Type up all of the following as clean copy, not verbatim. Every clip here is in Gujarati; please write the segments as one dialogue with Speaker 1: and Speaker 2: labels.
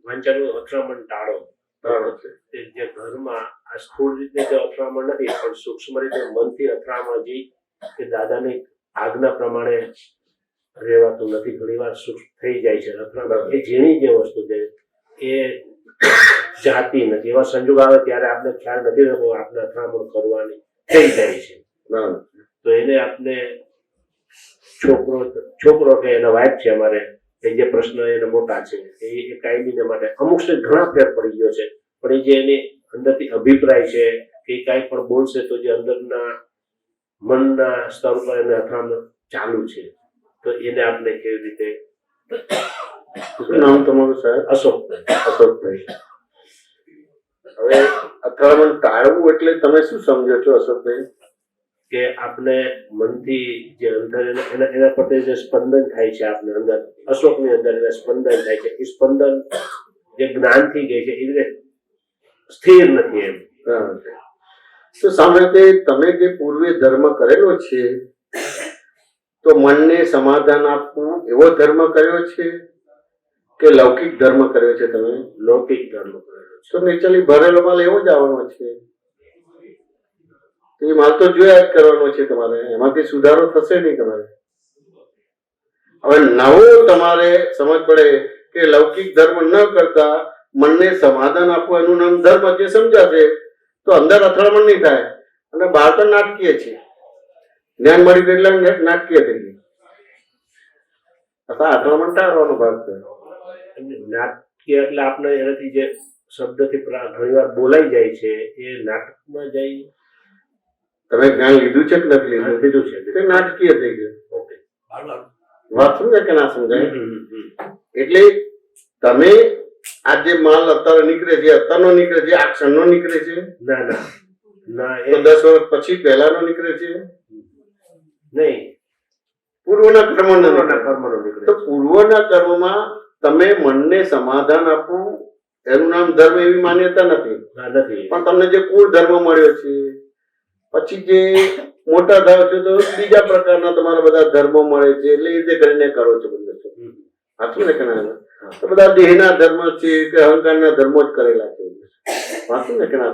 Speaker 1: વાંચનનું અથડામણ ટાળો. જે ઘરમાં આ સ્થૂળ રીતે જે અથડામણ નથી પણ સૂક્ષ્મ રીતે મનથી અથડામણ કે દાદાની આજ્ઞા પ્રમાણે રહેવાતું નથી. ઘણીવાર થઈ જાય છે અથડામણ. એ ઝીણી જે વસ્તુ છે એ જાતી નથી. એવા સંજોગ આવે ત્યારે આપણે ખ્યાલ નથી રહેતો, આપણે અથડામણ કરવાની થઈ જાય છે. તો એને આપણે છોકરો કે એના વાઇફ છે અમારે, એ જે પ્રશ્ન એને મોટા છે એ કાયમીને માટે અમુક ઘણા ફેર પડી ગયો છે. પણ એ જે એની અંદરથી અભિપ્રાય છે કે કાંઈ પણ બોલશે તો જે અંદરના મનના સ્તર પર એને અથડામણ ચાલુ છે. તો એને આપણે કેવી રીતે.
Speaker 2: શું નામ તમારું સાહેબ? અશોકભાઈ. હવે અથડામણ ટાળવું એટલે તમે શું સમજો છો અશોકભાઈ?
Speaker 1: કે આપણે મનથી જે અંદર એના પ્રત્યે જે સ્પંદન થાય છે, આપણે અંદર અશોકની અંદર એને સ્પંદન થાય છે, એ સ્પંદન જે જ્ઞાનથી ગઈ છે એ રીતે સ્થિર નથી એમ.
Speaker 2: તો સામે તમે જે પૂર્વે ધર્મ કરેલો છે તો મનને સમાધાન આપવું એવો ધર્મ કર્યો છે કે લૌકિક ધર્મ કર્યો છે? તમે
Speaker 1: લૌકિક ધર્મ કરેલો છે.
Speaker 2: તો નેચરલી ભરેલો માલ એવો જ આવવાનો છે. એ માલ તો જોયા જ કરવાનો છે તમારે, એમાંથી સુધારો થશે નહીં તમારે. હવે નવો તમારે સમજ પડે કે લૌકિક ધર્મ ન કરતા મનને સમાધાન આપવું એનું નામ ધર્મ જે સમજાશે તો અંદર અથડામણ નહીં થાય. અને બહાર તો નાટકીય છે, જ્ઞાન મળી ગયું એટલે નાટકીય થઈ ગઈ. અથવા અથડામણ ટાળવાનો ભાગ છે.
Speaker 1: નાટકીય એટલે આપણે એનાથી જે શબ્દથી ઘણી વાર બોલાઈ જાય છે એ નાટકમાં જાય.
Speaker 2: તમે જ્ઞાન લીધું છે કે નથી લીધું?
Speaker 1: લીધું છે.
Speaker 2: તે નાટકીય થઈ ગયું.
Speaker 1: ઓકે,
Speaker 2: વાત સમજાય કે ના સમજાય? એટલે તમે આ જે માલ અત્યારે નીકળે છે, અત્યારનો નીકળે છે, આ ક્ષણનો નીકળે છે?
Speaker 1: ના ના ના,
Speaker 2: એ 10 વર્ષ પછી પહેલાનો નીકળે છે
Speaker 1: નહીં.
Speaker 2: પૂર્વના કર્મનો
Speaker 1: નીકળે.
Speaker 2: તો પૂર્વના કર્મમાં તમે મનને સમાધાન આપવું એનું નામ ધર્મ એવી માન્યતા નથી. પણ તમને જે કુળ ધર્મ મળ્યો છે, પછી જે મોટા થાવ છો તો બીજા પ્રકારના તમારા બધા ધર્મો મળે છે, એટલે એ રીતે કરીને કરો છો બધું. સાચું ને કે ના? તો બધા દેહના ધર્મ છે કે અહંકારના ધર્મો જ કરેલા છે. સાચું ને કે ના?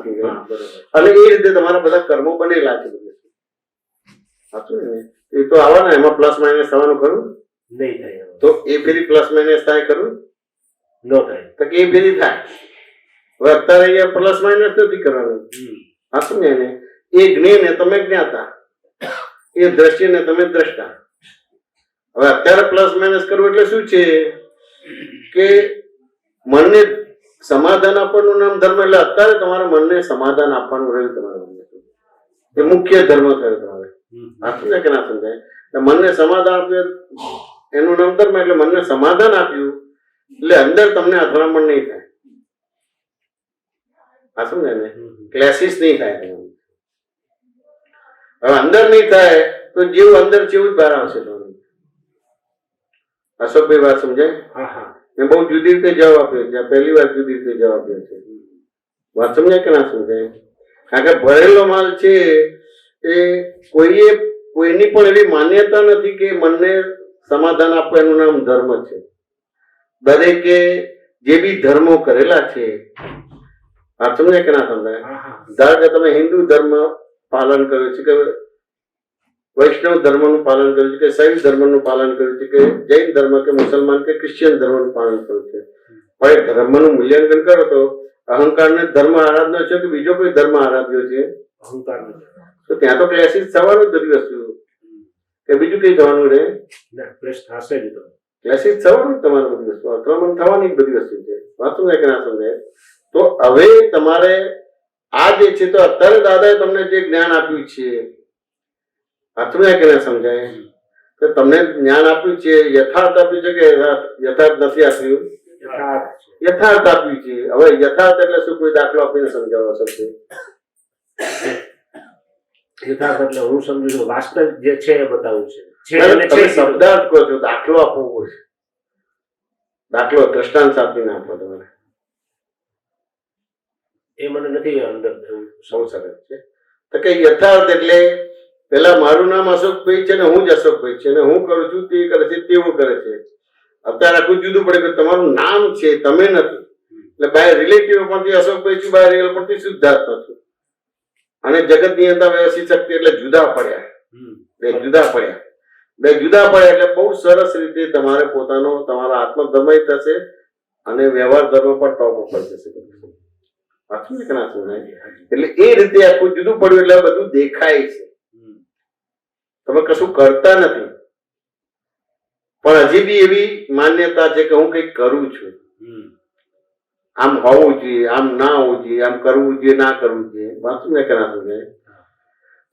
Speaker 2: અને એ રીતે તમારા બધા કર્મો બનેલા છે બધું. સાચું ને? એ તો આવવાના, એમાં પ્લસ માઇનસ થવાનું ખરું
Speaker 1: નહીં થાય.
Speaker 2: તો એ ફેરી પ્લસ માઇનસ થાય ખરું?
Speaker 1: ન થાય.
Speaker 2: તો કે એ ફેરી થાય. હવે અત્યારે અહીંયા પ્લસ માઇનસ નથી કરવાનું. સાચું ને? એ જ્ઞેય તમે જ્ઞાતા, એ દ્રષ્ટિ ને તમે દ્રષ્ટા. હવે અત્યારે પ્લસ માઇનસ કરવું એટલે શું છે કે મનને સમાધાન આપવાનું નામ ધર્મ. એટલે અત્યારે તમારા મનને સમાધાન આપવાનું રહ્યું તમારું. એ મુખ્ય ધર્મ થયો તમારે. સાચું છે કે ના સમજાય? મનને સમાધાન આપ્યું એનું નામ ધર્મ. એટલે મનને સમાધાન આપ્યું એટલે અંદર તમને અથડામણ નહીં થાય. સાચું ને? ક્લેસીસ નહીં થાય. હવે અંદર નહીં થાય તો જેવું અંદર છે એવું જ બહાર આવશે તમારું. અશોકભાઈ વાત સમજાય? મેં બહુ જુદી રીતે જવાબ આપ્યો છે. પહેલી વાર જુદી રીતે જવાબ આપ્યો છે. વાત સમજાય કે ના સમજાય? કારણ કે ભરેલો માલ છે એ કોઈની પણ એવી માન્યતા નથી કે મનને સમાધાન આપવું એનું નામ ધર્મ છે. દરેકે જે બી ધર્મો કરેલા છે, વાત સમજાય કે ના સમજાય? ધારો કે તમે હિન્દુ ધર્મ પાલન કર્યું છે, કે વૈષ્ણવ ધર્મનું પાલન કર્યું છે, કે શૈવ ધર્મનું પાલન કર્યું છે, કે જૈન ધર્મ કે મુસલમાન કે ક્રિશ્ચિયન ધર્મનું પાલન કર્યું છે. પણ ધર્મનું મૂલ્યાંકન કરો તો અહંકારને ધર્મ આરાધનો છે કે બીજો કોઈ ધર્મ આરાધ્યો છે?
Speaker 1: અહંકાર.
Speaker 2: તો ત્યાં તો ક્લેસીસ થવાનું જ બધી વસ્તુ, કે બીજું કઈ થવાનું રહે? ક્લેસીસ થવાનું જ તમારે બધી વસ્તુ, અથડામણ થવાની જ બધી વસ્તુ છે. વાત સમજાય કે ના સમજાય? તો હવે તમારે આ જે છે, તો અત્યારે દાદાએ તમને જે જ્ઞાન આપ્યું છે, સમજાય કે ના સમજાય? તો તમને જ્ઞાન આપ્યું છે, યથાર્થ આપ્યું છે કે યથાર્થ નથી આપ્યું? યથાર્થ આપ્યું છે. હવે યથાર્થ એટલે શું? કોઈ દાખલો આપીને સમજાવવા શકશે?
Speaker 1: યથાર્થ એટલે હું સમજુ છું વાસ્તવ જે છે એ બતાવું છે.
Speaker 2: શબ્દાર્થ કહો છો, દાખલો આપવો છે. દાખલો દ્રષ્ટાંત આપીને આપો તમારે.
Speaker 1: એ મને નથી અંદર
Speaker 2: બહુ સરસ છે. તો કે યથાર્થ એટલે પેલા મારું નામ અશોકભાઈ છે ને હું જ અશોકભાઈ છે, ને હું કરું છું તે કરે છે તેવું કરે છે. અત્યારે આખું જુદું પડે કે તમારું નામ છે, તમે નથી. એટલે બાય રિલેટિવ પરથી અશોકભાઈ છું, બાય રિયલ પરથી શુદ્ધાત્મા છું. અને જગત નિયંતા વ્યવસ્થિત શક્તિ એટલે જુદા પડ્યા. બે જુદા પડ્યા એટલે બહુ સરસ રીતે તમારે પોતાનો તમારા આત્મધર્મ થશે અને વ્યવહાર ધર્મ પણ ટોપ ઉપર જશે. સાચું ને કે ના સમજાય? એટલે એ રીતે આખું જુદું પડ્યું એટલે બધું દેખાય છે. તમે કશું કરતા નથી, પણ હજી બી એવી માન્યતા છે કે હું કંઈક કરું છું, આમ હોવું જોઈએ, આમ ના હોવું જોઈએ, આમ કરવું જોઈએ, ના કરવું જોઈએ. વાંચું ને કે ના સમજાય?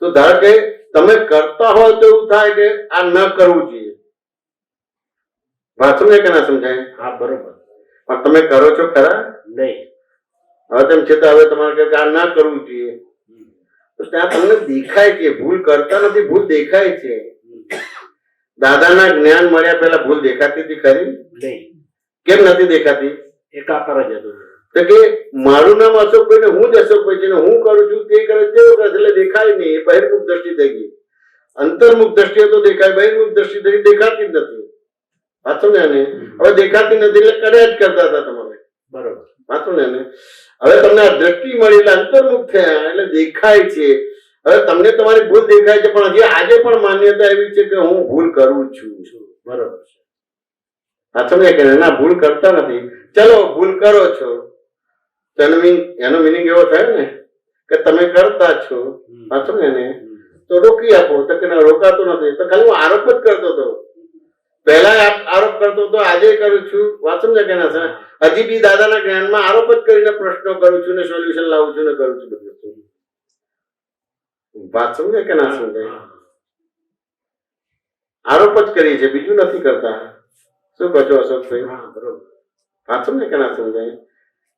Speaker 2: તો ધારો કે તમે કરતા હોય તો એવું થાય કે આ ન કરવું જોઈએ. વાંચું ને કે ના સમજાય?
Speaker 1: હા, બરોબર.
Speaker 2: પણ તમે કરો છો ખરા?
Speaker 1: નહીં.
Speaker 2: હવે તેમ છતાં હવે તમારે કહે કે આ ના કરવું જોઈએ, તો ત્યાં તમને દેખાય છે ભૂલ કરતા નથી, ભૂલ દેખાય છે. દાદાના જ્ઞાન મળ્યા પહેલા ભૂલ દેખાતી હતી ખરી?
Speaker 1: નહીં.
Speaker 2: કેમ નથી દેખાતી?
Speaker 1: એકાકાર જ હતું.
Speaker 2: તો કે મારું નામ અશોકભાઈ ને હું જ અશોકભાઈ છે ને હું કરું છું તે કરે તેવું કરે એટલે દેખાય નહીં. એ બહિર્મુખ દ્રષ્ટિ થઈ ગઈ. અંતર્મુખ દ્રષ્ટિએ તો દેખાય, બહિર્મુખ દ્રષ્ટિ થઈ દેખાતી જ નથી. વાંચો ને આને? હવે દેખાતી નથી એટલે કર્યા જ કરતા હતા તમારે.
Speaker 1: બરોબર.
Speaker 2: વાંચો ને આને? હવે તમને આ દ્રષ્ટિ મળી એટલે અંતર્મુખ થયા એટલે દેખાય છે. હવે તમને તમારી ભૂલ દેખાય છે, પણ હજી આજે પણ માન્યતા એવી છે કે હું ભૂલ કરું છું.
Speaker 1: બરોબર છે.
Speaker 2: વાંચો ને કે ના ભૂલ કરતા નથી, ચલો ભૂલ કરો છો. એનો મિનિંગ એવો થાય ને કે તમે કરતા છો. વાંચો ને એને તો રોકી આપો. તો કે ના રોકાતો નથી, તો ખાલી હું આરોપ જ કરતો હતો. પહેલા આરોપ કરતો હતો, આજે કરું છું. વાંચો ને કે ના હજી બી દાદાના જ્ઞાનમાં આરોપ જ કરીને પ્રશ્નો કરું છું ને સોલ્યુશન લાવું છું ને કરું છું બધું. વાત સમજે કે ના સમજાય? આરોપ જ કરીએ છે, બીજું નથી કરતા. શું કહો છો અશોકભાઈ? વાત સમજે કે ના સમજાય?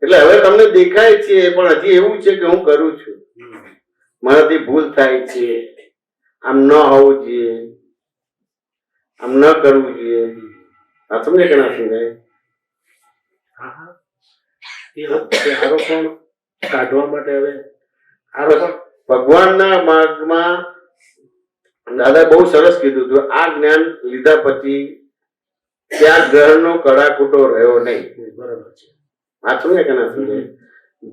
Speaker 2: એટલે હવે તમને દેખાય છે, પણ હજી એવું છે કે હું કરું છું, મારાથી ભૂલ થાય છે, આમ ન હોવું જોઈએ, આમ ન કરવું જોઈએ. વાત સમજે કે ના સમજાય?
Speaker 1: આરોપણ કાઢવા માટે હવે આરોપણ
Speaker 2: ભગવાનના માર્ગમાં દાદા બહુ સરસ કીધું હતું. આ જ્ઞાન લીધા પછી ત્યાં ગ્રહણનો કડાકૂટો રહ્યો નહીં.
Speaker 1: બરાબર છે.
Speaker 2: વાંચું ને કે ના સમજાય?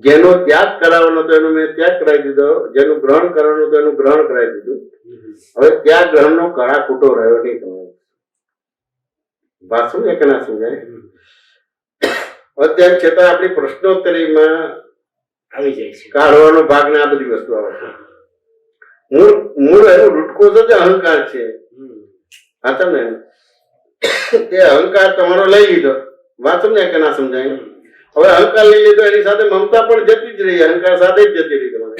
Speaker 2: જેનો ત્યાગ કરાવવાનો હતો એનો મેં ત્યાગ કરાવી દીધો, જેનું ગ્રહણ કરવાનું હતું એનું ગ્રહણ કરાવી દીધું. હવે ત્યાં ગ્રહણનો કડાકૂટો રહ્યો નહીં તમારો. વાંચું ને કે ના સમજાય? અત્યારે છતાં આપણી પ્રશ્નોત્તરીમાં
Speaker 1: આવી જાય છે
Speaker 2: કાઢવાનો ભાગ ને આ બધી વસ્તુ આવે છે. મૂળ એનો રૂટકોઝ જ અહંકાર છે. હા તમને તે અહંકાર તમારો લઈ લીધો. વાંચો ને કે ના સમજાય? હવે અહંકાર લઈ લીધો એની સાથે મમતા પણ જતી જ રહી, અહંકાર સાથે જ જતી રહી તમારે.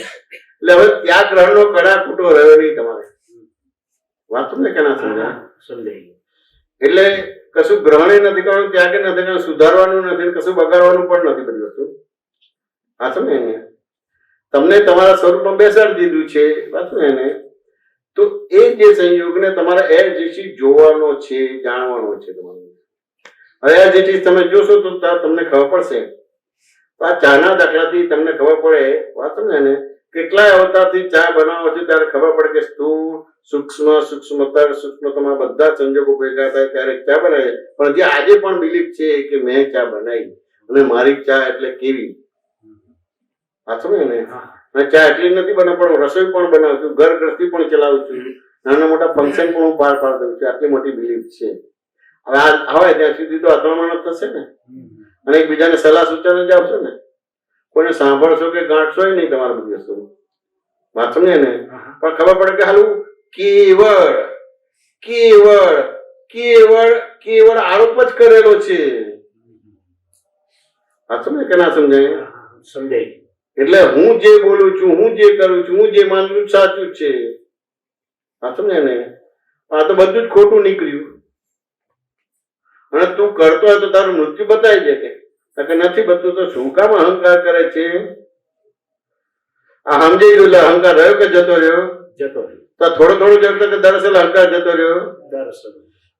Speaker 2: એટલે હવે ત્યાં ગ્રહણનો કડાકૂટો રહ્યો નહીં તમારે. વાંચો ને કે ના સમજાય?
Speaker 1: સમજાય.
Speaker 2: એટલે કશું ગ્રહણે નથી કરવાનું, ત્યાગે નથી કરવાનું, સુધારવાનું નથી, કશું બગાડવાનું પણ નથી બધી વસ્તુ. વાંચો ને એને તમને તમારા સ્વરૂપમાં બેસાડી દીધું છે. વાંચો ને એને તો એ જે સંયોગને તમારે એઝ જોવાનો છે, જાણવાનો છે તમારે. હવે આ જે તમે જોશો તો તમને ખબર પડશે. આ ચાના દાખલાથી તમને ખબર પડે. વાંચો ને એને કેટલાય અવતારથી ચા બનાવો છો ત્યારે ખબર પડે કે સ્થૂળ સૂક્ષ્મ સૂક્ષ્મતર સૂક્ષ્મતમ બધા સંજોગો ભેગા થાય ત્યારે ચા બનાવે. પણ જે આજે પણ બિલીફ છે કે મેં ચા બનાવી અને મારી ચા એટલે કેવી. વાંચો ને ચા એટલી નથી બનાવ, પણ રસોઈ પણ બનાવું છું, ઘર ગૃહસ્થી પણ ચલાવું છું, નાના મોટા ફંક્શન પણ હું પાર પાડ દઉં છું. આટલી મોટી બિલીફ છે. હવે આ આવે ત્યાં સુધી તો અથડામણ થશે ને, અને એકબીજાને સલાહ સૂચન જ આવશે ને. કોઈને સાંભળશો કે ગાંઠશો નહીં તમારે બધી વસ્તુ. વાંચો ને એને પણ ખબર પડે કે હાલું કેવળ કેવળ કેવળ કેવળ આરોપ જ કરેલો છે. વાંચો ને કે ના સમજાય?
Speaker 1: સમજાય.
Speaker 2: એટલે હું જે બોલું છું, હું જે કરું છું, હું જે માનું છું સાચું છે. વાંચો ને એને આ તો બધું જ ખોટું નીકળ્યું. અને તું કરતો હોય તો તારું મૃત્યુ બતાવી દે કે નથી બતું તો શું કામ અહંકાર કરે છે? આ સમજી ગયું. અહંકાર રહ્યો કે જતો રહ્યો?
Speaker 1: જતો રહ્યો.
Speaker 2: તો થોડો થોડો જતો કે દરઅસલ અહંકાર જતો રહ્યો.
Speaker 1: દરઅસલ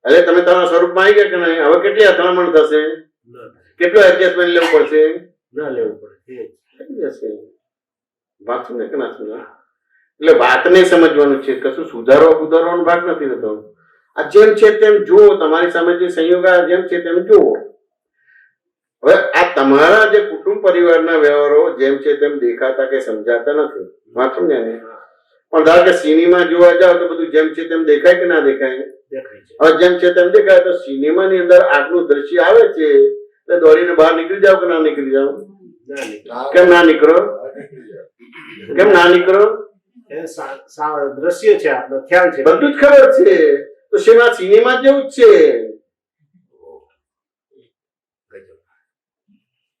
Speaker 2: એટલે તમે તમારા સ્વરૂપમાં આવી ગયા કે નહીં? હવે કેટલી અથડામણ થશે? કેટલું એડજસ્ટમેન્ટ લેવું પડશે?
Speaker 1: ના લેવું પડે.
Speaker 2: વાંચો ને કે ના સમજ? એટલે વાતને સમજવાનું છે, કશું સુધારવાનો ભાગ નથી થતો. આ જેમ છે તેમ જુઓ, તમારી સામે જે સંયોગ આ જેમ છે તેમ જુઓ. હવે આ તમારા જે કુટુંબ પરિવારના વ્યવહારો જેમ છે તેમ દેખાતા કે સમજાતા નથી, વાત સમજ્યા ને? પણ ધારો કે સિનેમા જોવા જાવ તો બધું જેમ છે તેમ દેખાય કે ના દેખાય?
Speaker 1: દેખાય છે.
Speaker 2: હવે જેમ છે તેમ દેખાય તો સિનેમાની અંદર આગનું દ્રશ્ય આવે છે એટલે દોડીને બહાર નીકળી જાવ કે ના નીકળી જાવ?
Speaker 1: ના નીકળે.
Speaker 2: કેમ ના નીકળો? કેમ ના નીકળો?
Speaker 1: એ દ્રશ્ય છે, આપણો ખ્યાલ છે,
Speaker 2: બધું જ ખબર છે. તો શેમાં સિનેમા જેવું જ છે.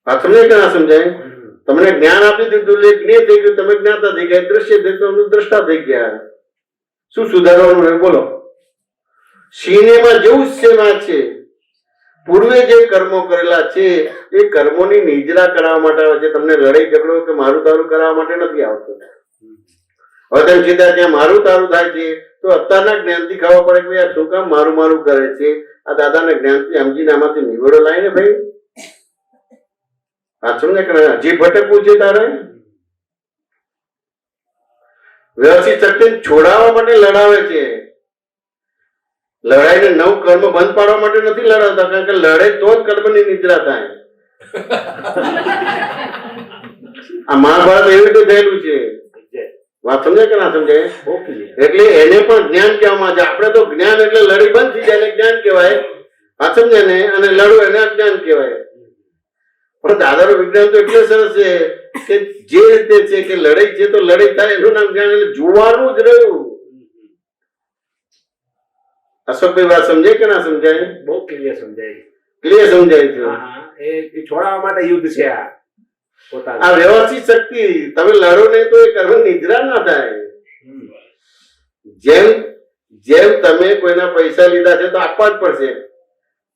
Speaker 2: આ તમને કે ના સમજાય? તમને જ્ઞાન આપી દીધું એટલે જ્ઞેય થઈ ગયું, તમે જ્ઞાતા થઈ ગયા, દ્રશ્ય થઈ ગયું, દ્રષ્ટા થઈ ગયા. શું સુધારવાનું હોય બોલો? સિનેમા જેવું જ સેવા છે. પૂર્વે જે કર્મો કરેલા છે એ કર્મોની નિજરા કરાવવા માટે આવે છે. તમને લડાઈ ઝઘડો કે મારું તારું કરાવવા માટે નથી આવતો. હવે તેમ સીધા ત્યાં મારું તારું થાય છે તો અત્યારના જ્ઞાનથી ખબર પડે કે ભાઈ આ શું કામ મારું મારું કરે છે. આ દાદાના જ્ઞાનથી સમજીને આમાંથી નિવેડો લાય ને ભાઈ. આ સમજે કે હજી ભટકવું છે તારે? વ્યવસ્થિત શક્તિ છોડાવવા માટે લડાવે છે. લડાઈને નવ કર્મ બંધ પાડવા માટે નથી લડાવતા, કારણ કે લડે તો જ કર્મની નિદ્રા થાય. આ મહાભારત એવી રીતે થયેલું છે. વાત સમજાય કે ના સમજાય? એટલે એને પણ જ્ઞાન કહેવામાં આવે છે. આપણે તો જ્ઞાન એટલે લડી બંધ થઈ જાય એટલે જ્ઞાન કહેવાય. વાત સમજે ને? અને લડવું એને અજ્ઞાન કહેવાય. પણ દાદાનું વિજ્ઞાન તો એટલે સરસ છે કે જે રીતે છે કે લડાઈ છે તો લડાઈ થાય એનું નામ જ્ઞાન. એટલે જોવાનું જ રહ્યું. અશોકભાઈ વાત સમજાય કે ના સમજાય?
Speaker 1: બહુ ક્લિયર સમજાય.
Speaker 2: ક્લિયર સમજાય છે.
Speaker 1: એ છોડાવવા માટે યુદ્ધ છે આ.
Speaker 2: આ વ્યવસ્થિત શક્તિ. તમે લડો નહીં તો એ કર્મ નિદ્રા ના થાય. જેમ જેમ તમે કોઈના પૈસા લીધા છે તો આપવા જ પડશે,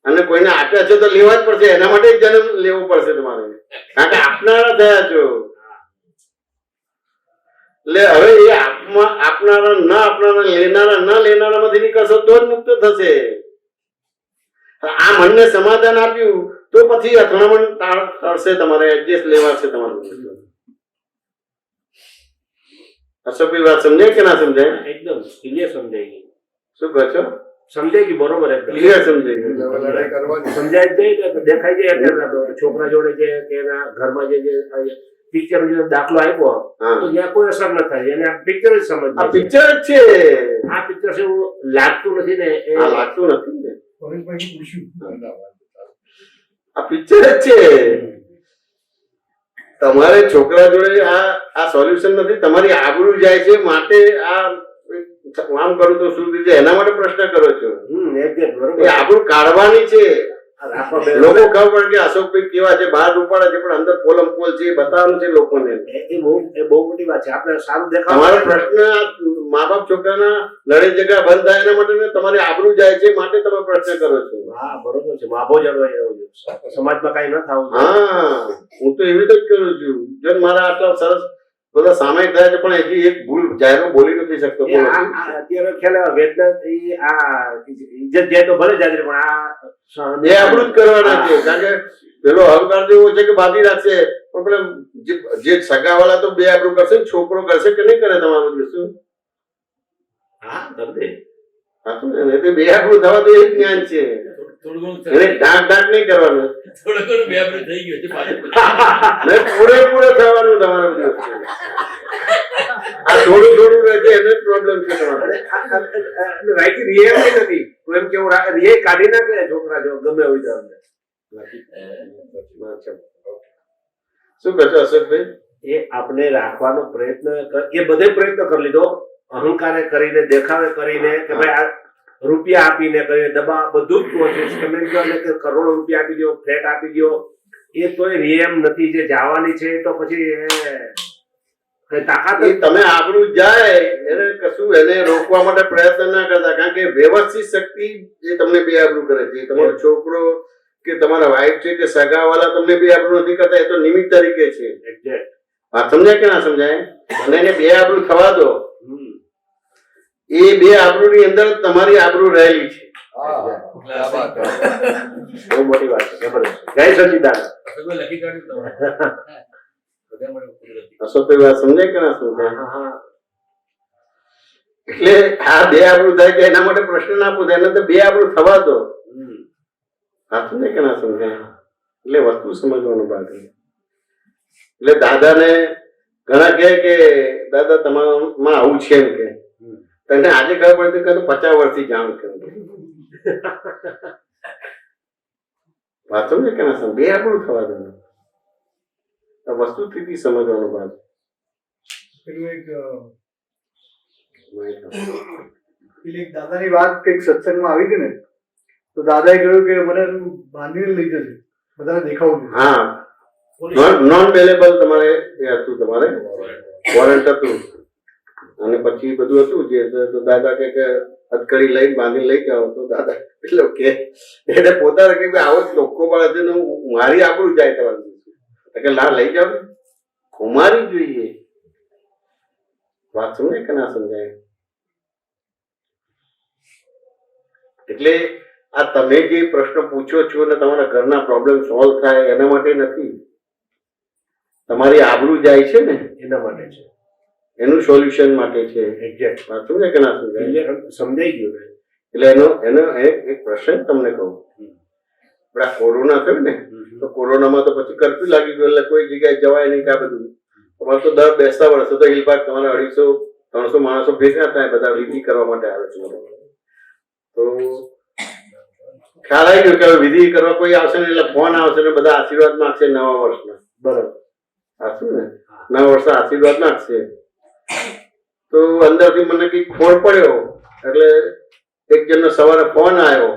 Speaker 2: અને કોઈને આપ્યા છે તો લેવા જ પડશે. એના માટે જન્મ લેવો પડશે તમારે, કારણ કે આપનારા થયા છો. એટલે હવે એ આપનારા ના આપનારા, લેનારા ના લેનારા માંથી નીકળશો તો જ મુક્ત થશે. આ મનને સમાધાન આપ્યું તો પછી અથડામણ ટાળશે, તમારે એડજસ્ટ લેવાશે તમારું. અશોકભાઈ વાત સમજાય કે ના સમજાય?
Speaker 1: એકદમ ક્લિયર સમજાય ગઈ.
Speaker 2: શું કહો છો?
Speaker 1: સમજાય ગઈ બરોબર.
Speaker 2: ક્લિયર સમજાય ગયું.
Speaker 1: સમજાય જાય દેખાય જાય એટલે છોકરા જોડે છે કે એના ઘરમાં જે પિક્ચર દાખલો આપ્યો તો ત્યાં કોઈ અસર ન થાય. એને આ પિક્ચર જ સમજ.
Speaker 2: આ પિક્ચર જ છે.
Speaker 1: આ પિક્ચર છે એવું લાગતું નથી ને?
Speaker 2: આ લાગતું નથી ને. આ પિક્ચર જ છે. તમારે છોકરા જોડે આ સોલ્યુશન નથી. તમારી આબરૂ જાય છે માટે આ આમ કરું તો શું રીતે એના માટે પ્રશ્ન કરો છો. એ આબરૂ કાઢવાની છે. લોકો ખબર પડે કે અશોકભાઈ કેવા છે, બહાર ઉપાડે છે પણ અંદર પોલમ પોલ છે, એ બતાવવાનું છે લોકોને.
Speaker 1: એ બહુ મોટી વાત છે. આપણે સારું દેખાવ.
Speaker 2: તમારો પ્રશ્ન મા બાપ છોકરાના લડાઈ ઝઘડા બંધ થાય એના માટે તમારી આબરૂ જાય છે માટે તમે પ્રશ્ન કરો છો.
Speaker 1: હા બરોબર છે. માભો જળવાઈ રહ્યો છે, સમાજમાં કઈ ન થવું.
Speaker 2: હા, હું તો એવી રીતે જ કરું છું. જો મારા આટલા સરસ બધા સામાયિક થાય છે પણ હજી એક ભૂલ જાહેરમાં બોલી નથી શકતો.
Speaker 1: અત્યારે ખ્યાલ વેદના આ ઇજ્જત જાય તો ભલે જાજે, પણ આ
Speaker 2: એ આપણું જ કરવાના છે. કારણ કે પેલો અહંકાર જેવો છે કે બાંધી રાખશે, પણ પેલા જે સગા વાળા તો બે આબરૂ કરશે, છોકરો કરશે કે નહીં કરે તમારું શું?
Speaker 1: હા કરે.
Speaker 2: બે આબરૂ થવા તો એ જ્ઞાન છે. એને ઢાંક ઢાંક નહીં કરવાનું, પૂરેપૂરે થવાનું તમારું. આ થોડું થોડું રહે છે એને જ પ્રોબ્લેમ છે તમારે.
Speaker 1: રિયે નથી એમ કેવું રિયે કાઢી નાખે છોકરા જો ગમે હોય તો.
Speaker 2: શું કહો છો અશોકભાઈ?
Speaker 1: એ આપણે રાખવાનો પ્રયત્ન, એ બધે પ્રયત્ન કરી લીધો. અહંકારે કરીને, દેખાવે કરીને કે ભાઈ આ રૂપિયા આપીને કરીને દબા બધું જ કોશિશ કે કરોડો રૂપિયા આપી દો, ફ્લેટ આપી દો, એ તોય રિયમ નથી. જે જવાની છે તો પછી તાકાત.
Speaker 2: તમે આબરૂ જાય એને કશું એને રોકવા માટે પ્રયત્ન ના કરતા, કારણ કે વ્યવસ્થિત શક્તિ જે તમને બે આબરૂ કરે છે. તમારો છોકરો કે તમારા વાઈફ છે કે સગા વાળા તમને બે આબરૂ નથી કરતા, એ તો નિમિત્ત તરીકે છે. વાત સમજાય કે ના સમજાય? અને એને બે આબરૂ થવા દો. એ બે આબરૂ ની અંદર તમારી આબરૂ રહેલી છે.
Speaker 1: બહુ મોટી વાત છે. જય સચિદાનંદ.
Speaker 2: અશોકભાઈ વાત સમજાય કે ના સમજાય? એટલે આ બે આબરૂ થાય કે એના માટે પ્રશ્ન ના પૂછે, એને તો બે આબરૂ થવા દો. સાચું ને કે ના સમજાય? એટલે વસ્તુ સમજવાનું બાકી. એટલે દાદાને ઘણા કહે કે દાદા તમારામાં આવું છે એમ કે તને આજે ખબર પડતી કે 50 વર્ષથી જાણ કે વાંચો ને કે ના સમજ બે આબરૂ થવા દો. વસ્તુ સ્થિતિ સમજવાનું બાદ
Speaker 3: પેલી એક દાદાની વાત કંઈક સત્સંગમાં આવી હતી ને, તો દાદાએ કહ્યું કે મને બાંધીને લઈ જશે, બધાને દેખાવું છે.
Speaker 2: હા, નોન વેલેબલ તમારે એ હતું, તમારે વોરંટ હતું અને પછી બધું હતું જે તો દાદા કે હથકડી લઈ બાંધીને લઈ જાઓ તો દાદા એટલે કે એને પોતાને કે આવો જ લોકો પણ હશે ને મારી આબરૂ જાય તમારું કે લા લઈ જાઓ કુમારી જોઈએ. વાત સમજાય કે ના સમજાય? એટલે આ તમે જે પ્રશ્ન પૂછો છો ને તમારા ઘરના પ્રોબ્લેમ સોલ્વ થાય એના માટે નથી, તમારી આબરૂ જાય છે ને
Speaker 1: એના માટે છે,
Speaker 2: એનું સોલ્યુશન માટે છે.
Speaker 1: એક્ઝેક્ટ.
Speaker 2: વાત સમજાય કે ના સમજાય?
Speaker 1: સમજાઈ ગયું ને?
Speaker 2: એટલે એનો એક પ્રશ્ન તમને કહું. આપડા કોરોના થયું ને તો કોરોનામાં તો પછી કર્ફ્યુ લાગી ગયો એટલે કોઈ જગ્યાએ જવાય નહીં કે આ બધું. તમારે તો દર બેસતા વર્ષે તો હિલપાટ તમારે 250-300 માણસો ભેગા થાય, બધા વિધિ કરવા માટે આવે છે. તો ખ્યાલ આવી ગયો કે હવે વિધિ કરવા કોઈ આવશે ને એટલે ફોન આવશે ને બધા આશીર્વાદ માંગશે નવા વર્ષના.
Speaker 1: બરાબર.
Speaker 2: સાચું ને? નવા વર્ષના આશીર્વાદ માંગશે. તો અંદરથી મને કઈક ફોન પડ્યો એટલે એક જણનો સવારે ફોન આવ્યો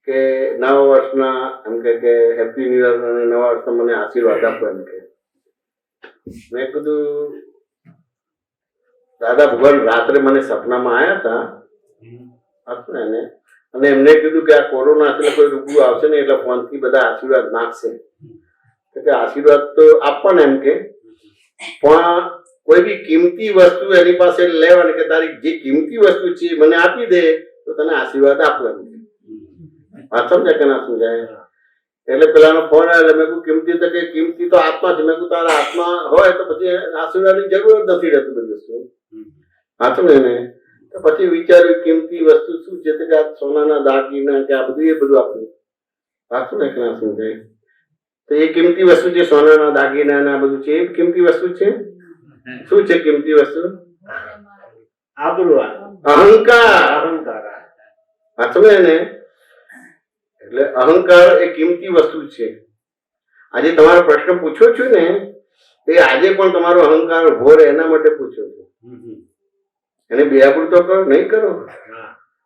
Speaker 2: કે નવા વર્ષના એમ કે હેપી ન્યુ યર અને નવા વર્ષના મને આશીર્વાદ આપો એમ કે. મેં કીધું દાદા ભગવાન રાત્રે મને સપનામાં આવ્યા હતા ને અને એમને કીધું કે આ કોરોના એટલે કોઈ રૂબરૂ આવશે ને એટલે ફોનથી બધા આશીર્વાદ માગશે કે આશીર્વાદ તો આપવાના એમ કે પણ કોઈ બી કિંમતી વસ્તુ એની પાસે લેવાની કે તારી જે કિંમતી વસ્તુ છે મને આપી દે તો તને આશીર્વાદ આપો એમ. આ સમજાય કે ના સમજાય? એટલે પેલાનો ફોન આવ્યો મેં કહ્યું કિંમતી તો કે કિંમતી તો આત્મા છે. મેં કહ્યું તારા આત્મા હોય તો પછી આશીર્વાદની જરૂર જ નથી રહેતી બધી વસ્તુ. સાચું ને? તો પછી વિચાર્યું કિંમતી વસ્તુ શું છે કે આ સોનાના દાગીના કે આ બધું એ બધું આપ્યું. સાચું ને કે ના સમજાય? તો એ કિંમતી વસ્તુ છે, સોનાના દાગીના ને આ બધું છે, એ કિંમતી વસ્તુ છે. શું છે કિંમતી વસ્તુ?
Speaker 1: આબરૂ,
Speaker 2: અહંકાર.
Speaker 1: અહંકાર.
Speaker 2: સાચું ને? એટલે અહંકાર એ કિંમતી વસ્તુ છે. આજે તમારો પ્રશ્ન પૂછો છો ને એ આજે પણ તમારો અહંકાર ઉભો રહે એના માટે પૂછો છો. એને બેઆબરૂ તો કરો નહીં કરો.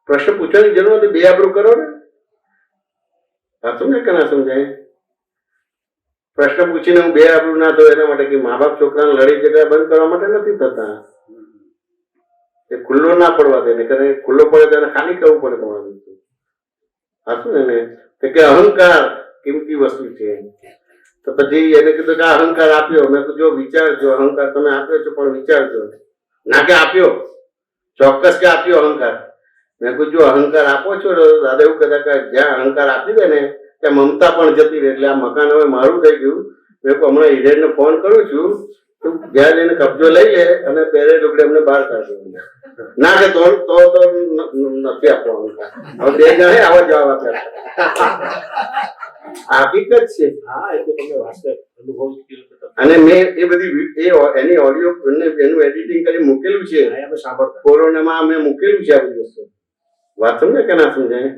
Speaker 2: પ્રશ્ન પૂછવાની જરૂર નથી, બેઆબરૂ કરો ને. સાચું ને કે ના સમજાય? પ્રશ્ન પૂછીને હું બેઆબરૂ ના થયો એના માટે કે મા બાપ છોકરાને લડી ઝઘડા બંધ કરવા માટે નથી થતા. એ ખુલ્લો ના પડવા દે ને કરે ખુલ્લો પડે તો એને ખાલી કરવું પડે તમારું. સાચું ને? કે અહંકાર કિંમતી વસ્તુ છે. તો પછી એને કીધું કે અહંકાર આપ્યો. મેં કીધું જો વિચારજો, અહંકાર તમે આપ્યો છો પણ વિચારજો. ના કે આપ્યો, ચોક્કસ કે આપ્યો અહંકાર. મેં કીધું જો અહંકાર આપો છો દાદા એવું કહેતા કે જ્યાં અહંકાર આપી દે ને ત્યાં મમતા પણ જતી રહે. એટલે આ મકાન હવે મારું થઈ ગયું. મેં હમણાં હિરેનને ફોન કરું છું તો જ્યાં જઈને કબજો લઈ લે અને પહેરે લુગડે અમને બહાર કાઢી. ના કે તો નથી આપવો અહંકાર. હવે 2 જણા આવા જવાબ આપ્યા. હકીકત છે. અને મેં એ બધી એની ઓડિયો એનું એડિટિંગ કરી મૂકેલું છે. કોરોનામાં મેં મૂકેલું છે આ બધી વસ્તુ. વાત સમજે કે ના સમજાય?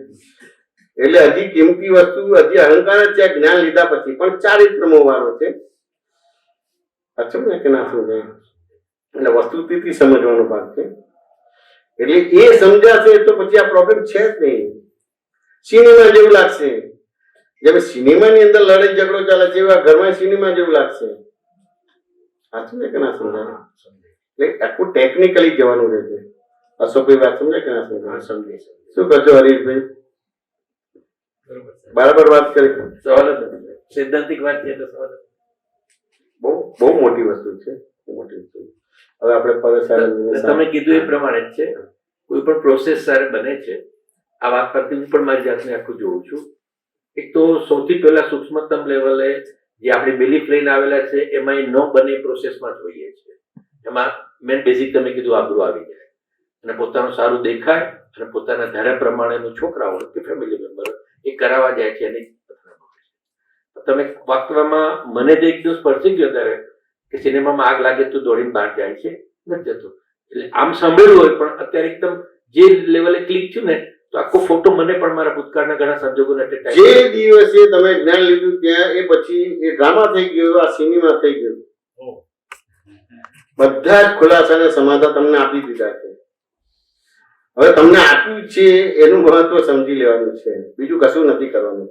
Speaker 2: એટલે હજી કિંમતી વસ્તુ હજી અહંકાર જ છે જ્ઞાન લીધા પછી, પણ ચારિત્રમો વાળો છે. સમજે કે ના સમજાય? એટલે વસ્તુ સ્થિતિ સમજવાનો ભાગ છે. એટલે એ સમજાશે તો પછી આ પ્રોબ્લેમ છે જ નહીં. સિનેમા જેવું લાગશે. જેમ સિનેમાની અંદર લડાઈ ઝઘડો ચાલે છે એવા ઘરમાં સિનેમા જેવું લાગશે. સાચું છે કે ના સમજાય? એટલે આખું ટેકનિકલી જવાનું રહેશે. અશોકભાઈ વાત સમજાય કે ના સમજાય? સમજાય. શું કહો હરીશભાઈ? બરાબર વાત કરી.
Speaker 4: સવાલ જ સૈદ્ધાંતિક વાત છે એટલે સવાલ
Speaker 2: બહુ મોટી વસ્તુ છે. મોટી વસ્તુ. હવે આપણે
Speaker 4: તમે કીધું એ પ્રમાણે જ છે. કોઈ પણ પ્રોસેસ સારે બને છે. આ વાત પરથી હું પણ મારી જાતને આખું જોઉં છું. એક તો સૌથી પહેલા સૂક્ષ્મતમ લેવલે જે આપણે બિલીફ લઈને આવેલા છે એમાં એ ન બને પ્રોસેસમાં જોઈએ છે. એમાં મેન બેઝિક તમે કીધું આબરૂ આવી જાય. અને પોતાનું સારું દેખાય અને પોતાના ધારા પ્રમાણેનું છોકરા હોય કે ફેમિલી મેમ્બર એ કરાવવા જાય છે અને તમે વાસ્તવમાં મને જે એક દિવસ સ્પર્શી ગયો ત્યારે કે સિનેમામાં આગ લાગે તો દોડીને બહાર જાય છે નથી જતો. એટલે આમ સાંભળ્યું હોય પણ અત્યારે એકદમ જે લેવલે ક્લિક થયું ને તો આખો ફોટો મને પણ મારા ભૂતકાળના ઘણા સંજોગોના
Speaker 2: જે દિવસે તમે જ્ઞાન લીધું ત્યાં એ પછી એ ડ્રામા થઈ ગયો, આ સિનેમા થઈ ગયું. બધા જ ખુલાસાને સમાધાન તમને આપી દીધા છે. હવે તમને આપ્યું છે એનું મહત્વ સમજી લેવાનું છે, બીજું કશું નથી કરવાનું.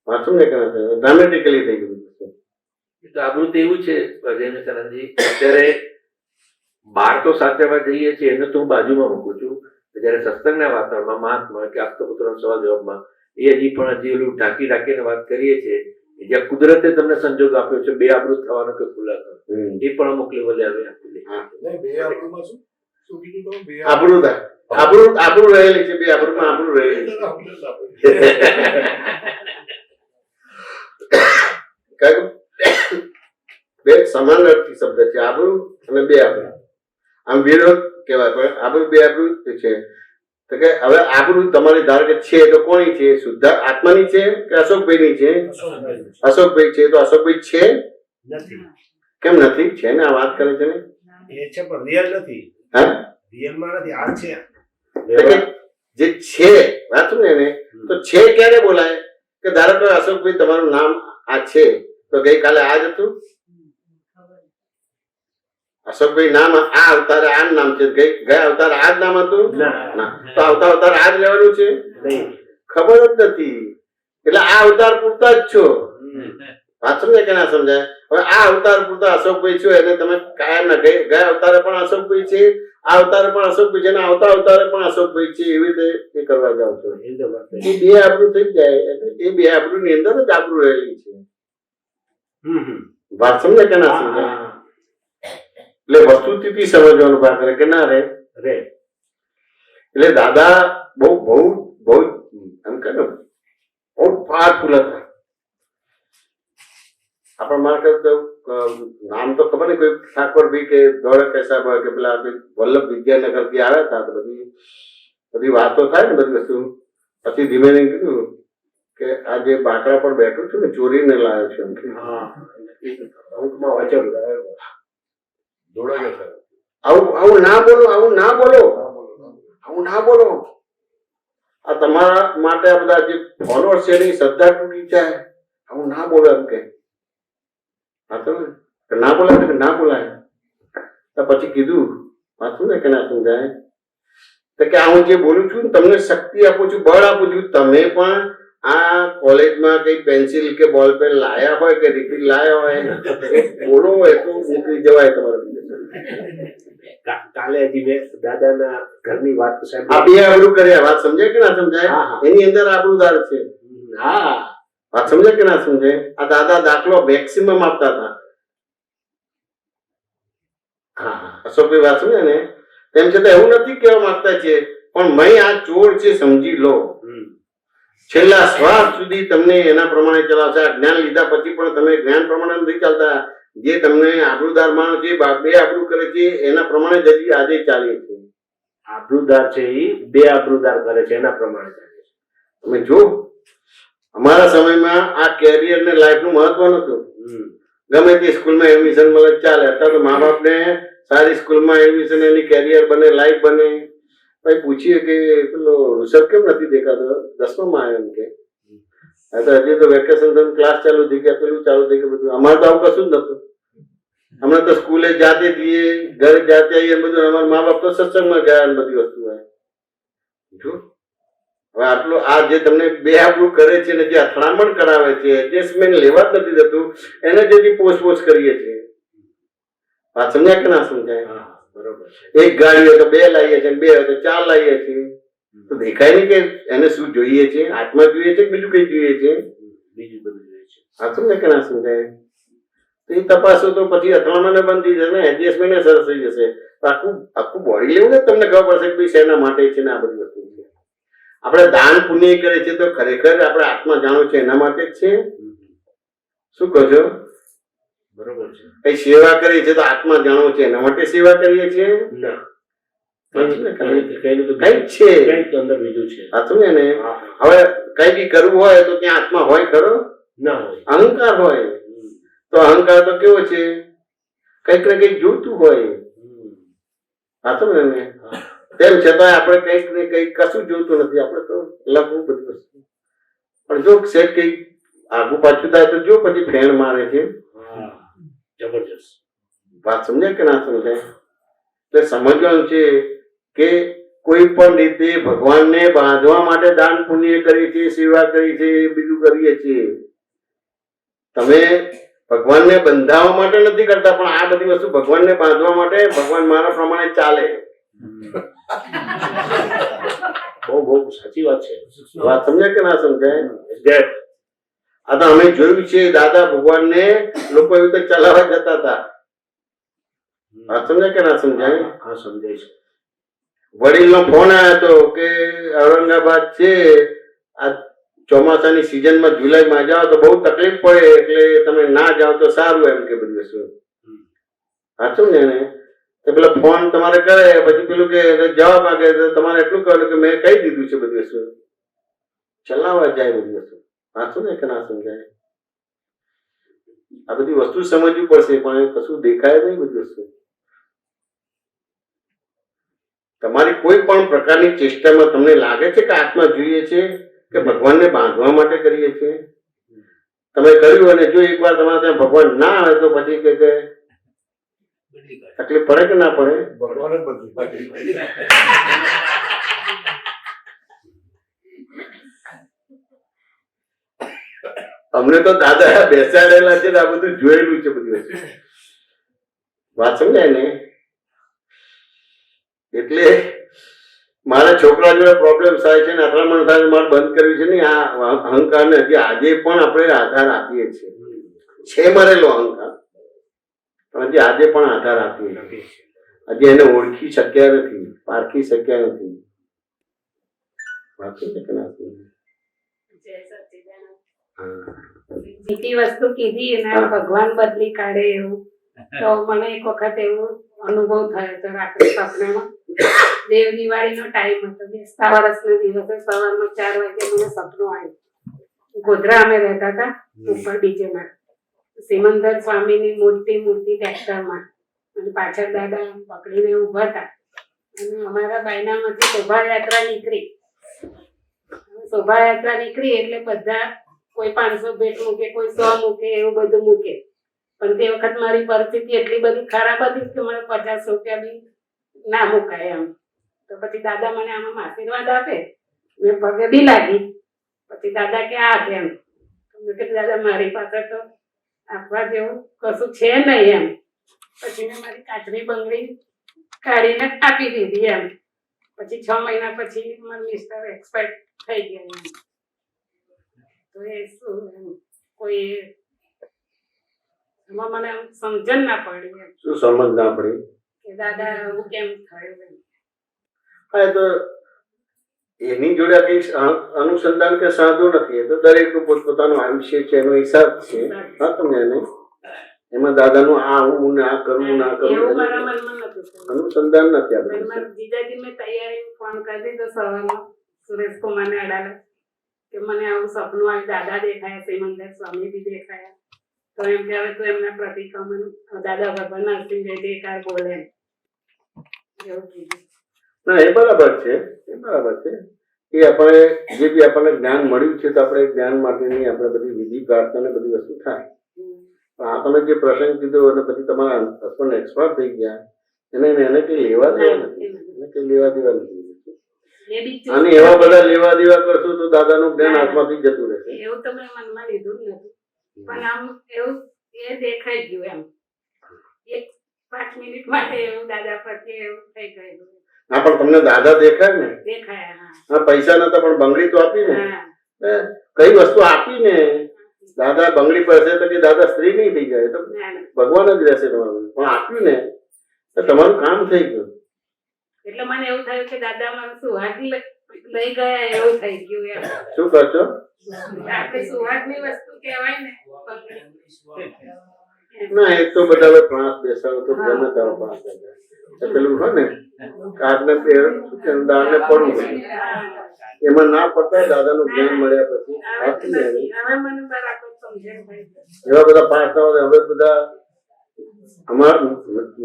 Speaker 2: વાંચું ને ડ્રામેટિકલી થઈ ગયું છે.
Speaker 4: આબરૂ તો એવું છે જયમિતાનંદજી, અત્યારે બાર તો સાચવવા જઈએ છીએ એને તો હું બાજુમાં મૂકું છું. જયારે સત્સંગના વાતાવરણમાં મહાત્મા કે આપતો પુત્રનો સવાલ જવાબમાં એ હજી પણ હજી ઓલું ઢાંકી ઢાંકીને વાત કરીએ છીએ. જ્યાં કુદરતે તમને સંજોગ આપ્યો છે બે આબરૂ થવાનો કે ખુલાસો, એ પણ અમુક લેવલે હવે આપી દે.
Speaker 2: આબરૂ રહેલી છે, બે આબરૂમાં આબરૂ રહેલી છે. બે સમાનાર્થી શબ્દ છે, આબરૂ અને બે આબરૂ. આમ વિરોધ કહેવાય પણ આબરૂ બે આબરૂ છે. તો કે હવે આબરૂ તમારી ધાર કે છે તો કોની છે? શુદ્ધ આત્માની છે કે અશોકભાઈની છે? અશોકભાઈ છે. તો અશોકભાઈ છે
Speaker 1: નથી.
Speaker 2: કેમ નથી? છે ને, આ વાત કરે છે ને
Speaker 1: એ છે પણ રિયલ નથી.
Speaker 2: હા,
Speaker 1: રિયલમાં નથી. આ છે
Speaker 2: જે છે વાંચું ને એને તો છે ક્યારે બોલાય કે ધારો કે અશોકભાઈ તમારું નામ આ છે તો ગઈકાલે આ જ હતું? અશોકભાઈ નામ આ અવતારે આ નામ છે, ગયા અવતારે આ જ નામ હતું? ના. તો આવતા અવતાર આ જ લેવાનું છે?
Speaker 1: નહીં.
Speaker 2: ખબર જ નથી. એટલે આ અવતાર પૂરતા જ છો. વાત સમજાય કે ના સમજાય? હવે આ અવતાર પૂરતા અશોકભાઈ છો એને તમે કાયમ ના ગયા અવતારે પણ અશોકભાઈ છે, આ અવતારે પણ અશોકભાઈ છે, આવતા અવતારે પણ અશોકભાઈ છે, એવી રીતે એ કરવા જાવ છો. એ બે આબરૂ થઈ જાય. એટલે એ બે આબરૂ ની અંદર જ આબરૂ રહેલી છે. વાત સમજાય કે ના સમજાય? એટલે વસ્તુસ્થિતિ સમજવાનો ભાગ કરે કે ના રે. એટલે દાદા બહુ બહુ બહુ એમ કે બહુ પાવરફુલ હતા. આપણા માટે નામ તો ખબર નહીં, કોઈ ઠાકોરભાઈ કે ધોળક સાહેબ હોય કે પેલા વલ્લભ વિદ્યાનગર થી આવ્યા હતા તો બધી વાતો થાય ને બધી વસ્તુ. પછી ધીમે ધીમે કીધું કે આ જે બાકડા પર બેઠું છું ને ચોરીને લાવ્યો છું એમ. આવું ના બોલો, આવું ના બોલો, આવું ના બોલો. આ તમારા માટે આ બધા જે ફોલોઅર્સ છે એની શ્રદ્ધા તૂટી જાય. આવું ના બોલો એમ કે ના બોલાય કે ના બોલાય. તો પછી કીધું વાંચું ને કે ના સમજાય તો કે આ હું જે બોલું છું તમને શક્તિ આપું છું, બળ આપું છું. તમે પણ આ કોલેજમાં કઈ પેન્સિલ કે બોલ પેન લાયા હોય કે રિફિલ લાયા હોય બોલો એટલું નીકળી જવાય તમારે.
Speaker 1: કાલે હજી મેં દાદાના ઘરની વાત સાહેબ
Speaker 2: આ બે આબરૂ કર્યા. વાત સમજાય કે ના સમજાય? એની અંદર આબરૂદાર છે.
Speaker 1: હા,
Speaker 2: વાત સમજાય કે ના સમજાય? આ દાદા દાખલો મેક્સિમમ આપતા હતા. અશોકભાઈ વાત સમજે ને તેમ છતાં એવું નથી કહેવા માંગતા છે પણ મેં આ ચોર છે સમજી લો. છેલ્લા શ્વાસ સુધી તમને એના પ્રમાણે ચલાવશે. આ જ્ઞાન લીધા પછી પણ તમે જ્ઞાન પ્રમાણે નથી ચાલતા. જે તમને આબરૂદાર માનો છે, બે આબરૂ કરે છે એના પ્રમાણે જ હજી આજે ચાલીએ છે.
Speaker 1: આબરૂદાર છે એ બે આબરૂદાર કરે છે એના પ્રમાણે ચાલે છે.
Speaker 2: તમે જો અમારા સમયમાં આ કેરિયર ને લાઈફ નું મહત્વ નતું. ગમે તે સ્કૂલમાં એડમિશન મળે ચાલે. અત્યારે તો મા બાપ ને સારી સ્કૂલમાં એડમિશન, એની કેરિયર બને, લાઈફ બને. ભાઈ પૂછીએ કે પેલો ઋષભ કેમ નથી દેખાતો? 10માં આવ્યો એમ કે. હજી તો વેકેશન ક્લાસ ચાલુ થઈ ગયા, પેલું ચાલુ થઈ ગયું બધું. અમારે તો આવું કશું જ નતું. હમણાં તો સ્કૂલે જાતે જઈએ, ઘરે જાતે આવીએ બધું. અમારા મા બાપ તો સત્સંગમાં ગયા બધી વસ્તુ હોય. જો હવે આટલું આ જે તમને બે આબરૂ કરે છે ને જે અથડામણ કરાવે છે, એડજસ્ટમેન્ટ લેવા જ નથી થતું, એને જેથી પોસ્ટ કરીએ છીએ. વાત સમજાય કે ના સમજાય?
Speaker 1: બરોબર.
Speaker 2: એક ગાડી હોય તો બે લાવીએ છીએ, બે હોય તો 4 લાવીએ છીએ. તો દેખાય નહીં કે એને શું જોઈએ છે? આત્મા જોઈએ છે કે બીજું કઈ જોઈએ છે?
Speaker 1: બીજું બધું જોઈએ છે.
Speaker 2: વાત સમજાય કે ના સમજાય? તો એ તપાસો તો પછી અથડામણ બંધ થઈ જશે ને, એડજસ્ટમેન્ટ સરસ થઈ જશે. આખું બોડી લેવું ને તમને ખબર પડશે કે શેના માટે છે ને આ બધી વસ્તુ છે. આપણે દાન પુણ્ય કરે છે તો ખરેખર આપણે આત્મા જાણો છે એના માટે જ છે. શું કહો છો?
Speaker 1: બરોબર છે.
Speaker 2: કઈ સેવા કરી છે તો આત્મા જાણો છે એના માટે સેવા કરીએ છીએ?
Speaker 1: ના. કઈનું તો
Speaker 2: કઈક છે
Speaker 1: કઈક અંદર બીજું છે.
Speaker 2: સાચું ને?
Speaker 1: હા, હા.
Speaker 2: હવે કઈ બી કરવું હોય તો ત્યાં આત્મા હોય ખરો?
Speaker 1: ના હોય.
Speaker 2: અહંકાર હોય. તો અહંકાર તો કેવો છે, કઈક ને કઈક જોતું હોય. સાચું ને?
Speaker 1: હા.
Speaker 2: તેમ છતાં આપણે કઈક ને કઈક કશું જોતું નથી. આપણે તો લખવું બધી વસ્તુ, પણ જો સેટ કઈક આગુ પાછું થાય તો જો પછી ફેણ મારે છે.
Speaker 1: હા, જબરજસ્ત.
Speaker 2: વાત સમજાય કે ના સમજાય? એટલે સમજવાનું છે કે કોઈ પણ રીતે ભગવાનને બાંધવા માટે દાન પુણ્ય કરીએ છીએ, સેવા કરીએ છીએ, બીજું કરીએ છીએ. તમે ભગવાનને બંધાવવા માટે નથી કરતા, પણ આ બધી વસ્તુ ભગવાનને બાંધવા માટે, ભગવાન મારા પ્રમાણે ચાલે.
Speaker 1: બહુ બહુ સાચી વાત છે.
Speaker 2: વાત સમજાય કે ના સમજાય?
Speaker 1: Exact.
Speaker 2: આ તો અમે જોયું છે, દાદા ભગવાનને લોકો એવી રીતે ચલાવવા જતા હતા. વાત સમજાય કે ના સમજાય?
Speaker 1: હા, સમજાય છે.
Speaker 2: વડીલનો ફોન આવ્યો હતો કે ઔરંગાબાદ છે, આ ચોમાસાની સિઝનમાં જુલાઈમાં જાઓ તો બહુ તકલીફ પડે, એટલે તમે ના જાઓ તો સારું, એમ કે બધી વસ્તુ. સાચું ને? તો પેલો ફોન તમારે કરે પછી પેલું કે જવાબ માંગે તો તમારે એટલું કહેવાનું કે મેં કહી દીધું છે બધી વસ્તુ. ચલાવવા જાય બધી વસ્તુ. સાચું ને કે ના સમજાય? આ બધી વસ્તુ સમજવી પડશે, પણ એ કશું દેખાય નહીં બધી વસ્તુ. તમારી કોઈ પણ પ્રકારની ચેષ્ટામાં તમને લાગે છે કે આત્મા જોઈએ છે કે ભગવાનને બાંધવા માટે કરીએ છીએ? તમે કર્યું અને જો એકવાર તમારે ત્યાં ભગવાન ના આવે તો પછી કે તકલીફ પડે કે ના પડે?
Speaker 3: ભગવાન જ બધું
Speaker 2: અમને તો દાદા બેસાડેલા છે ને આ બધું જોયેલું છે બધી વસ્તુ. વાત સમજાય ને? એટલે મારા છોકરા જોડે પ્રોબ્લેમ થાય છે ને અથડામણ થાય મારે બંધ કરવી છે ને. આ અહંકારને હજી આજે પણ આપણે આધાર આપીએ છીએ. છે મરેલો અહંકાર, પણ હજી આજે પણ આધાર આપીએ છીએ. હજી એને ઓળખી શક્યા નથી, પારખી શક્યા નથી. વાત છે કે ના?
Speaker 5: બીજી વસ્તુ કીધી એના ભગવાન બદલી કાઢે એવું. તો મને એક વખત એવું અનુભવ થયો હતો રાત્રે સપનામાં. દેવ દિવાળીનો ટાઈમ હતો, બેસતા વર્ષના દિવસે સવારમાં 4 વાગે મને સપનું આવ્યું. ગોધરા અમે રહેતા હતા, ઉપર બીજેમાં સિમંદર સ્વામીની મૂર્તિ ટ્રેક્ટરમાં, અને પાછળ દાદા પકડીને ઉભા હતા. અને અમારા બાયનામાંથી શોભાયાત્રા નીકળી. શોભાયાત્રા નીકળી એટલે બધા કોઈ 500 ભેટ મૂકે, કોઈ 100 મૂકે, એવું બધું મૂકે. પણ તે વખત મારી પરિસ્થિતિ એટલી બધી ખરાબ હતી કે મને 50 રૂપિયા બી ના મુકાય એમ. તો પછી દાદા મને આમાં આશીર્વાદ આપે, મેં પગે બી લાગી. પછી દાદા કે આ કેમ? મેં કીધું દાદા મારી પાસે તો આપવા જેવું કશું છે નહીં એમ. પછી મેં મારી કાચની બંગડી કાઢીને આપી દીધી એમ. પછી 6 મહિના પછી મારા મિસ્ટર એક્સપાયર થઈ ગયા એમ. તો એ શું એમ કોઈ એમાં મને સમજણ ના પડી એમ
Speaker 2: શું સમજ ના પડી?
Speaker 5: કે દાદા એવું કેમ થયું એમ.
Speaker 2: હા, એ તો એની જોડે કઈ અનુસંધાન કે સાધુ નથી. એ તો દરેકનું પોતપોતાનું આયુષ્ય છે, એનો હિસાબ છે. હા, તમને એને એમાં દાદાનું આ હું ને આ કરવું ના
Speaker 5: એવું
Speaker 2: કરવું
Speaker 5: મારા મનમાં નતું.
Speaker 2: અનુસંધાન નથી. આ બધું
Speaker 5: મારા જીજાજી મેં તૈયારી ફોન કરી દીધો સવારમાં સુરેશ કુમારને અડાડે કે મને આવું સપનું આવ્યું, દાદા દેખાયા, સિમંદર સ્વામી બી દેખાયા. તો એમ કે હવે તું એમના પ્રતિક્રમણ દાદા ભગવાન નરસિંહ જય જયકાર બોલે એમ. એવું કીધું.
Speaker 2: ના, એ બરાબર છે, એ બરાબર છે. એ આપણે જે બી આપણને જ્ઞાન મળ્યું છે તો આપણે જ્ઞાન માટેની આપણે બધી વિધિ પ્રાર્થના ને બધી વસ્તુ થાય. પણ આ તમે જે પ્રસંગ કીધો અને પછી તમારા હસબન્ડ એક્સપર્ટ થઈ ગયા, એને કઈ લેવા દેવા નથી. એને કઈ લેવા દેવા નથી. અને એવા બધા લેવા દેવા કરશું તો દાદાનું જ્ઞાન હાથમાંથી જતું રહેશે.
Speaker 5: એવું તો મેં મનમાં લીધું જ નથી. પણ આમ એવું એ દેખાઈ ગયું એમ. 5 મિનિટ માટે એવું દાદા પ્રત્યે એવું થઈ ગયું.
Speaker 2: હા, પણ તમને દાદા દેખાય ને?
Speaker 5: દેખાયા.
Speaker 2: હા, પૈસા નતા પણ બંગડી તો આપી ને.
Speaker 5: હા.
Speaker 2: કઈ વસ્તુ આપી ને. દાદા બંગડી પડશે તો કે દાદા સ્ત્રી નહીં થઈ જાય, તો ભગવાન જ રહેશે તમારું. પણ આપ્યું ને તો તમારું કામ થઈ ગયું.
Speaker 5: એટલે મને એવું થયું કે દાદા મારું સુહાગ લઈ ગયા એવું થઈ ગયું એમ.
Speaker 2: શું કરશો?
Speaker 5: આપણે સુહાગની વસ્તુ કહેવાય ને.
Speaker 2: ના, એ તો બધા પ્રાસ બેસાડો તો ગમે તારો પ્રાસ પેલું હોય ને કાગને દાળને પડવું, એમાં ના પડતા દાદાનું જ્ઞાન મળ્યા પછી આપી દે.
Speaker 5: હવે મને બરાબર સમજણ પડી.
Speaker 2: એવા બધા પાઠ ના હોય. હવે બધા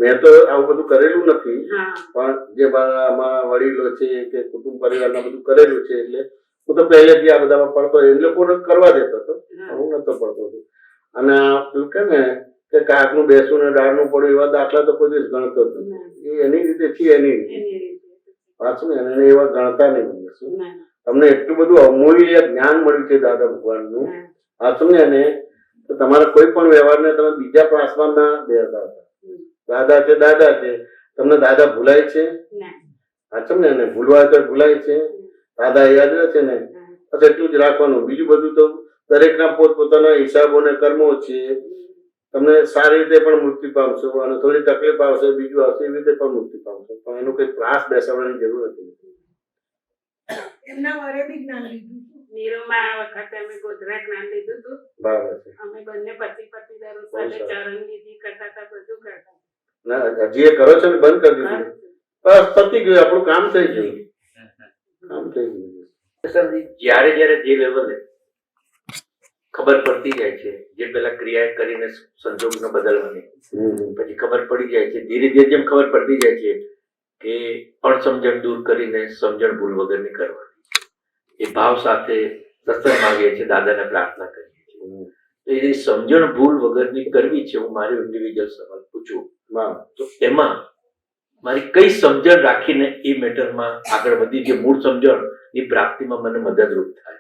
Speaker 2: મેં તો આવું બધું કરેલું નથી,
Speaker 5: હા
Speaker 2: પણ જે અમારા વડીલો છે કે કુટુંબ પરિવારના બધું કરેલું છે, એટલે હું તો પહેલેથી આ બધામાં પડતો એ લોકોને કરવા દેતો હતો, હું નતો પડતો હતો. અને આ પેલું કે ને કે કાકનું બેસવું ને દાળનું પડવું એવા દાખલા તો કોઈ દિવસ ગણતો જ નથી. એ એની રીતે છે, એની રીતે
Speaker 5: એની રીતે.
Speaker 2: પાછું ને એને એવા ગણતા નહીં. શું
Speaker 5: ના,
Speaker 2: તમને એટલું બધું અમૂલ્ય જ્ઞાન મળ્યું છે દાદા ભગવાનનું,
Speaker 5: ના,
Speaker 2: પાછું ને એને તો તમારા કોઈ પણ વ્યવહારને તમે બીજા ક્લાસમાં ના બેસતા હતા. દાદા છે દાદા છે, તમને દાદા ભૂલાય છે?
Speaker 5: ના.
Speaker 2: સાચું ને એને ભૂલવા તો ભૂલાય છે, દાદા યાદ રહે છે ને. બસ એટલું જ રાખવાનું. બીજું બધું તો દરેકના પોતપોતાના હિસાબો ને કર્મો છે. તમને સારી રીતે પણ મુક્તિ પામશો અને થોડી તકલીફ આવશે, બીજું આવશે, એવી રીતે પણ મુક્તિ પામશો. પણ એનું કઈ ત્રાસ બેસાડવાની જરૂર નથી.
Speaker 6: એમના વારે બી જ્ઞાન લીધું હતું.
Speaker 5: નીરુમાં આ વખતે અમે ગોધરા જ્ઞાન લીધું હતું.
Speaker 2: બરાબર છે.
Speaker 5: અમે બંને પતિ દર સાથે ચરણ વિધિ કરતા હતા, બધું કરતા
Speaker 2: ના હજી એ કરો છો ને બંધ કરી દીધું? બસ પતી ગયું, આપણું કામ થઈ ગયું, કામ થઈ ગયું.
Speaker 4: જ્યારે જ્યારે જે લેવલે ખબર પડતી જાય છે, જે પેલા ક્રિયા કરીને સંજોગને બદલવાની, પછી ખબર પડી જાય છે, ધીરે ધીરે જેમ ખબર પડતી જાય છે કે અણસમજણ દૂર કરીને સમજણ ભૂલ વગરની કરવાની, એ ભાવ સાથે સત્સંગ આવીએ છીએ, દાદાને પ્રાર્થના કરીએ છીએ. તો એ સમજણ ભૂલ વગરની કરવી છે. હું મારી ઇન્ડિવિજ્યુઅલ સવાલ પૂછું તો એમાં મારી કઈ સમજણ રાખીને એ મેટરમાં આગળ વધી, જે મૂળ સમજણ ની પ્રાપ્તિમાં મને મદદરૂપ થાય?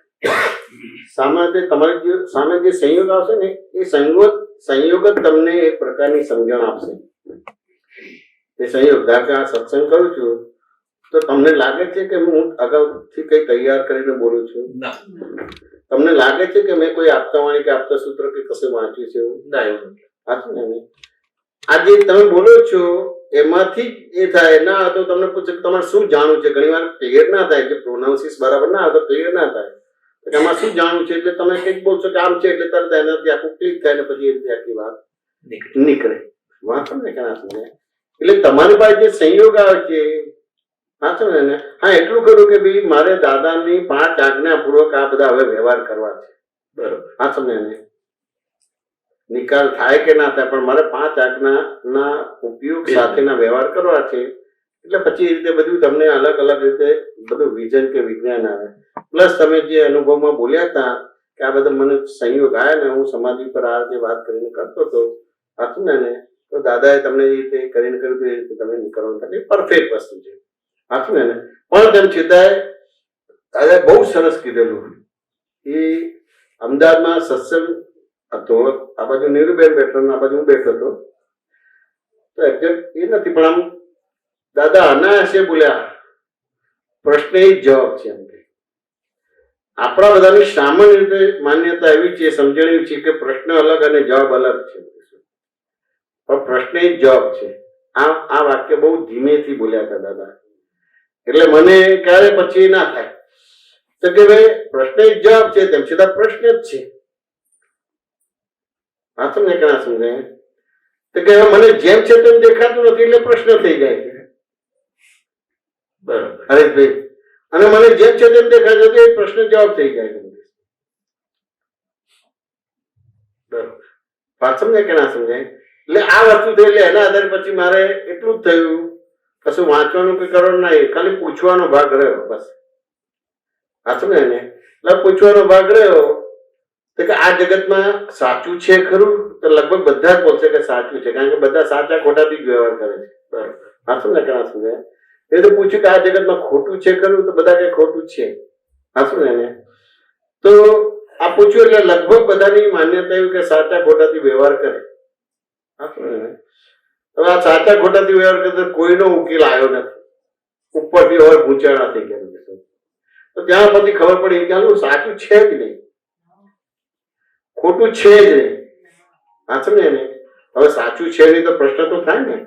Speaker 2: સામાન્ય તમારી જે સામે જે સંયોગ આવશે ને, એ સંયોગ જ તમને એક પ્રકારની સમજણ આપશે. એ સંયોગ ધારો કે આ સત્સંગ કરું છું તો તમને લાગે છે કે હું અગાઉથી કઈ તૈયાર કરીને બોલું છું?
Speaker 4: ના.
Speaker 2: તમને લાગે છે કે મેં કોઈ આપતાવાણી કે આપતા સૂત્ર કે કશે વાંચ્યું છે એવું?
Speaker 4: ના, એવું નથી.
Speaker 2: સાચું ને? આ જે તમે બોલો છો એમાંથી જ એ થાય. ના તો તમને પૂછે કે તમારે શું જાણવું છે, ઘણી વાર ક્લિયર ના થાય, જે પ્રોનાઉન્સિસ બરાબર ના આવે તો ક્લિયર ના થાય. એમાં શું જાણવું છે એટલે તમે કંઈક બોલશો કે આમ છે એટલે તરત એનાથી આખું ક્લિક થાય ને પછી એ રીતે આખી વાત નીકળે. વાત સમજે કે ના સમજે? એટલે તમારી પાસે જે સંયોગ આવે છે, હા સમજે ને? હા એટલું કરું કે ભાઈ મારે દાદાની 5 આજ્ઞાપૂર્વક આ બધા હવે વ્યવહાર કરવા છે.
Speaker 4: બરોબર.
Speaker 2: હા સમજે ને? નિકાલ થાય કે ના થાય પણ મારે 5 આજ્ઞાના ઉપયોગ સાથેના વ્યવહાર કરવા છે. એટલે પછી એ રીતે બધું તમને અલગ અલગ રીતે બધું વિઝન કે વિજ્ઞાન આવે. પ્લસ તમે જે અનુભવમાં બોલ્યા હતા કે આ બધા મને સંયોગ આવ્યા ને, હું સમાધિ પર આ રીતે વાત કરીને કરતો હતો, સાચું ને? તો દાદાએ તમને એ રીતે કરીને કર્યું તો એ રીતે તમે નીકળવાનું થાય. પરફેક્ટ વસ્તુ છે, સાચું ને? પણ તેમ છતાંય દાદાએ બહુ સરસ કીધેલું. એ અમદાવાદમાં સત્સંગ હતો, આ બાજુ નીરુબેન બેઠો ને આ બાજુ હું બેઠો હતો, તો એક્ઝેક્ટ એ નથી પણ આમ દાદા અનાયાસે બોલ્યા, પ્રશ્ન એ જ જવાબ છે. એમ કે આપણા બધાની સામાન્ય રીતે માન્યતા એવી છે, સમજણ એવી છે કે પ્રશ્ન અલગ અને જવાબ અલગ છે, પણ પ્રશ્ન એ જ જવાબ છે. આ વાક્ય બહુ ધીમેથી બોલ્યા હતા દાદા. એટલે મને ક્યારે પછી ના થાય તો કે ભાઈ પ્રશ્ન એ જ જવાબ છે, તેમ છતાં પ્રશ્ન જ છે. હા તમને કે ના સમજાય? તો કે મને જેમ છે તેમ દેખાતું નથી એટલે પ્રશ્ન થઈ જાય છે.
Speaker 4: બરોબર.
Speaker 2: હરેશભાઈ, અને મને જેમ છે તેમ દેખાય છે એ પ્રશ્ન જવાબ થઈ જાય છે.
Speaker 4: બરોબર.
Speaker 2: વાત સમજાય કે ના સમજાય? એટલે આ વસ્તુ થઈ એટલે એના આધારે પછી મારે એટલું જ થયું, કશું વાંચવાનું કે કરવાનું નહીં, ખાલી પૂછવાનો ભાગ રહ્યો બસ. હા સમજાય ને? એટલે પૂછવાનો ભાગ રહ્યો તો કે આ જગતમાં સાચું છે ખરું? તો લગભગ બધા જ બોલશે કે સાચું છે, કારણ કે બધા સાચા ખોટાથી જ વ્યવહાર કરે છે. બરાબર. હા સમજાય કે ના સમજાય? એ તો પૂછ્યું કે આ જગતમાં ખોટું છે ખરું? તો બધા કે ખોટું છે. હા સમજાય ને? તો આ પૂછ્યું એટલે લગભગ બધાની માન્યતા એવી કે સાચા ખોટાથી વ્યવહાર કરે. હા સમજાય ને? હવે આ સાચા ખોટાથી વ્યવહાર કરતા કોઈનો ઉકેલ આવ્યો નથી, ઉપરથી હવે ગુંચાણા થઈ ગયા. તો ત્યાં પછી ખબર પડી કે આનું સાચું છે જ નહીં, ખોટું છે જ નહીં. હા સમજે ને? હવે સાચું છે નહીં તો પ્રશ્ન તો થાય ને.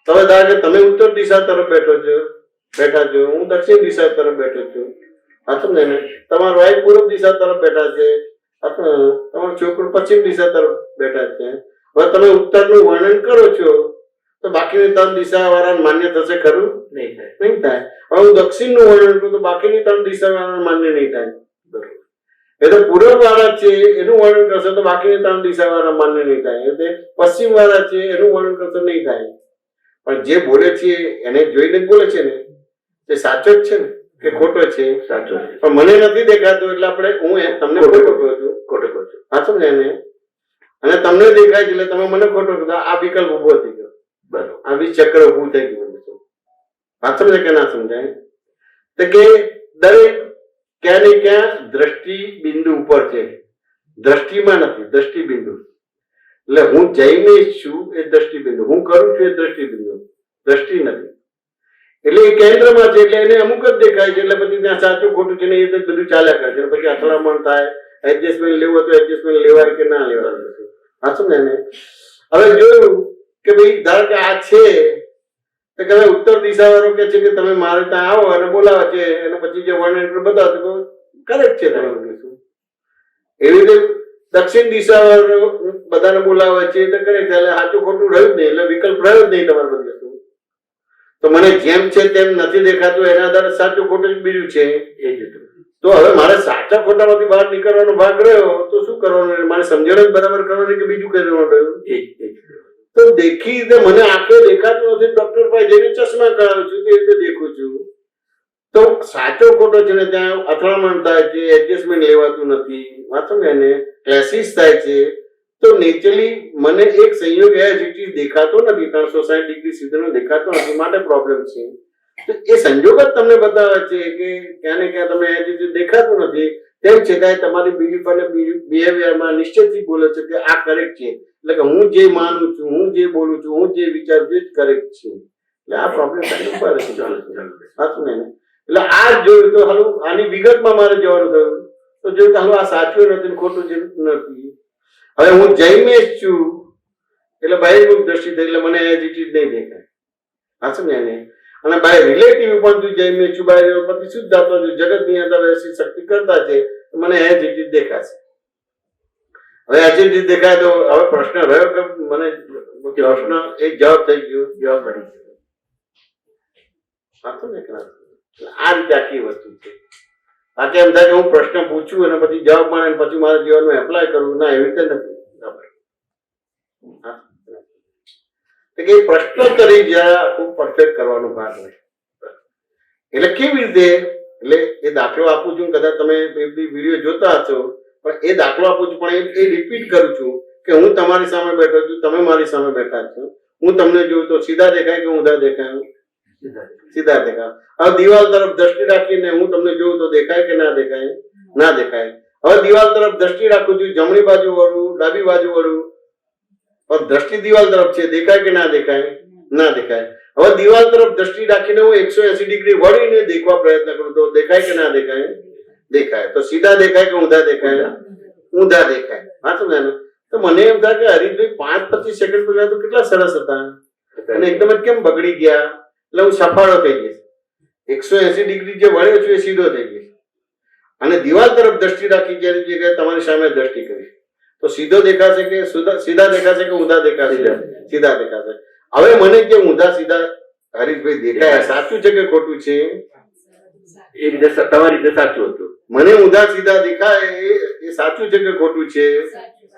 Speaker 2: હવે ધારો કે તમે ઉત્તર દિશા તરફ બેઠા છો, હું દક્ષિણ દિશા તરફ બેઠો છું. હા સમજે ને? તમારો વાઈફ પૂર્વ દિશા તરફ બેઠા છે, તમારો છોકરો પશ્ચિમ દિશા તરફ બેઠા છે. હવે તમે ઉત્તરનું વર્ણન કરો છો તો બાકીની 3 દિશાવાળાને માન્ય થશે ખરું?
Speaker 4: નહીં થાય.
Speaker 2: નહીં થાય. હવે હું દક્ષિણનું વર્ણન કરું તો બાકીની 3 દિશાવાળાને માન્ય નહીં થાય.
Speaker 4: બરોબર.
Speaker 2: એ તો પૂર્વ વાળા છે એનું વર્ણન કરશે તો બાકીની 3 દિશાવાળા માન્ય નહીં થાય. એ તે પશ્ચિમ વાળા છે એનું વર્ણન કરશે નહીં થાય. પણ જે બોલે છે એને જોઈને જ બોલે છે ને, તે સાચો જ છે ને કે ખોટો છે?
Speaker 4: સાચો છે.
Speaker 2: પણ મને નથી દેખાતું એટલે આપણે હું તમને ખોટો કહું છું.
Speaker 4: ખોટો કહો છો.
Speaker 2: હા, સમજાય ને? અને તમને દેખાય છે એટલે તમે મને ખોટો કીધો. આ વિકલ્પ ઉભો થઈ ગયો,
Speaker 4: બરોબર.
Speaker 2: આ ચક્ર ઉભું થઈ ગયું. વાત સમજાય કે ના સમજાય? તો કે દરેક ક્યાં ને ક્યાં દ્રષ્ટિ બિંદુ ઉપર છે, દ્રષ્ટિમાં નથી, દ્રષ્ટિ બિંદુ. એટલે હું જઈને છું એ દ્રષ્ટિ બિંદુ, હું કરું છું એ દ્રષ્ટિ બિંદુ, દ્રષ્ટિ નથી. એટલે એ કેન્દ્રમાં છે એટલે એને અમુક જ દેખાય છે. એટલે પછી ત્યાં સાચું ખોટું છે ને એ રીતે બધું ચાલ્યા કરે છે. પછી અથડામણ થાય, એડજસ્ટમેન્ટ લેવું તો એડજસ્ટમેન્ટ લેવાય કે ના લેવાય. હા, સમજાય ને? હવે જોયું કે ભાઈ ધારો કે આ છે તો કે ઉત્તર દિશાવાળો કે છે કે તમે મારે ત્યાં આવો અને બોલાવે છે, અને પછી જે વર્ણન બતાવો તો કરેક્ટ છે. તમે કીધું એવી રીતે દક્ષિણ દિશાવાળો બધાને બોલાવે છે તો કરેક્ટ. એટલે સાચું ખોટું રહ્યું જ નહીં, એટલે વિકલ્પ રહ્યો જ નહીં તમારે બધું. તો મને જેમ છે તેમ નથી દેખાતું એના આધારે સાચું ખોટું જ બીજું છે.
Speaker 4: એ જ હતું.
Speaker 2: તો હવે મારે સાચા ખોટામાંથી બહાર નીકળવાનો ભાગ રહ્યો તો શું કરવાનું? મારે સમજણ જ બરાબર કરવાની કે બીજું કરવાનું રહ્યું?
Speaker 4: એ જ.
Speaker 2: તો દેખી રીતે મને આંખે દેખાતું નથી, ડોક્ટર પાસે જઈને ચશ્મા કરાવું છું તે રીતે દેખું છું. તો સાચો ખોટો છે ને ત્યાં અથડામણ થાય છે, એડજસ્ટમેન્ટ લેવાતું નથી, વાંચો ને ક્લેસીસ થાય છે. તો નેચરલી મને એક સંયોગ એઝ ઇટ ઇઝ દેખાતો નથી, 360 ડિગ્રી સીધો દેખાતો નથી, માટે પ્રોબ્લેમ છે. તો એ સંજોગ જ તમને બતાવે છે કે ક્યાં ને ક્યાં તમે એઝ ઇટ ઇઝ દેખાતું નથી, તેમ છતાંય તમારી બિલીફ અને બિહેવિયરમાં નિશ્ચયથી બોલે છે કે આ કરેક્ટ છે. એટલે કે હું જે માનું છું, હું જે બોલું છું, હું જે વિચારું છું એ જ કરેક્ટ છે. એટલે આ પ્રોબ્લેમ સાચું ને? એટલે આ જોયું તો હાલું આની વિગતમાં મારે જવાનું થયું તો જોયું કે હાલું આ સાચું નથી, ખોટું જે નથી. હવે હું જૈમેશ છું એટલે બહિર્મુખ દ્રષ્ટિ થઈ એટલે મને એઝ ઇટ ઇઝ નહીં દેખાય. હા, સમજ્યા ને? અને બાય રિલેટિવ પણ તું જૈમેશ છું, બાય પછી શુદ્ધ આત્મા છું, જગતની અંદર એસી શક્તિ કરતા છે, મને એઝ ઇટ ઇઝ દેખાશે. હવે એઝ ઇટ ઇઝ દેખાય તો હવે પ્રશ્ન રહ્યો કે મને પ્રશ્ન એક જવાબ થઈ ગયો, જવાબ મળી ગયો. સાચું ને? આ રીતે આખી વસ્તુ છે. બાકી એમ થાય કે હું પ્રશ્ન પૂછું અને પછી જવાબ મળે પછી મારા જીવનમાં એપ્લાય કરવું, ના, એવી રીતે નથી. કે પ્રશ્નોત્તરી જરા ખૂબ પરફેક્ટ કરવાનો ભાગ હોય. એટલે કેવી રીતે? એટલે એ દાખલો આપું છું, કદાચ તમે વિડીયો જોતા હશો, પણ એ દાખલો આપું છું પણ એ રિપીટ કરું છું કે હું તમારી સામે બેઠો છું, તમે મારી સામે બેઠા છો, હું તમને જોઉં તો સીધા દેખાય કે ઊંધા દેખાય? સીધા દેખાય. હવે દિવાલ તરફ દ્રષ્ટિ રાખીને હું તમને જોઉં તો દેખાય કે ના દેખાય? ના દેખાય. હવે દિવાલ તરફ દ્રષ્ટિ રાખું છું, જમણી બાજુ વળું, ડાબી બાજુ વળું, પણ દ્રષ્ટિ દિવાલ તરફ છે, દેખાય કે ના દેખાય? ના દેખાય. હવે દિવાલ તરફ દ્રષ્ટિ રાખીને હું 180 ડિગ્રી વળીને દેખવા પ્રયત્ન કરું તો દેખાય કે ના દેખાય? દેખાય. તો સીધા દેખાય કે ઊંધા દેખાય? ઊંધા દેખાય. વાંચો ને? તો મને એમ થાય કે હરીશભાઈ 5-25 સેકન્ડ પહેલા તો કેટલા સરસ હતા અને એકદમ જ કેમ બગડી ગયા? એટલે હું સફાળો થઈ ગયો. 180 ડિગ્રી જે વળ્યો છું એ સીધો થઈ ગયો અને દિવાલ તરફ દ્રષ્ટિ રાખી જ્યારે જગ્યાએ તમારી સામે દ્રષ્ટિ કરી તો સીધો દેખાશે કે સીધા દેખાશે કે ઊંધા દેખાશે? સીધા દેખાશે. હવે મને જે ઊંધા સીધા હરીશભાઈ દેખાય સાચું છે કે ખોટું છે?
Speaker 4: એ રીતે તમારી રીતે સાચું હતું.
Speaker 2: મને ઊંધા સીધા દેખાય એ સાચું છે કે ખોટું છે?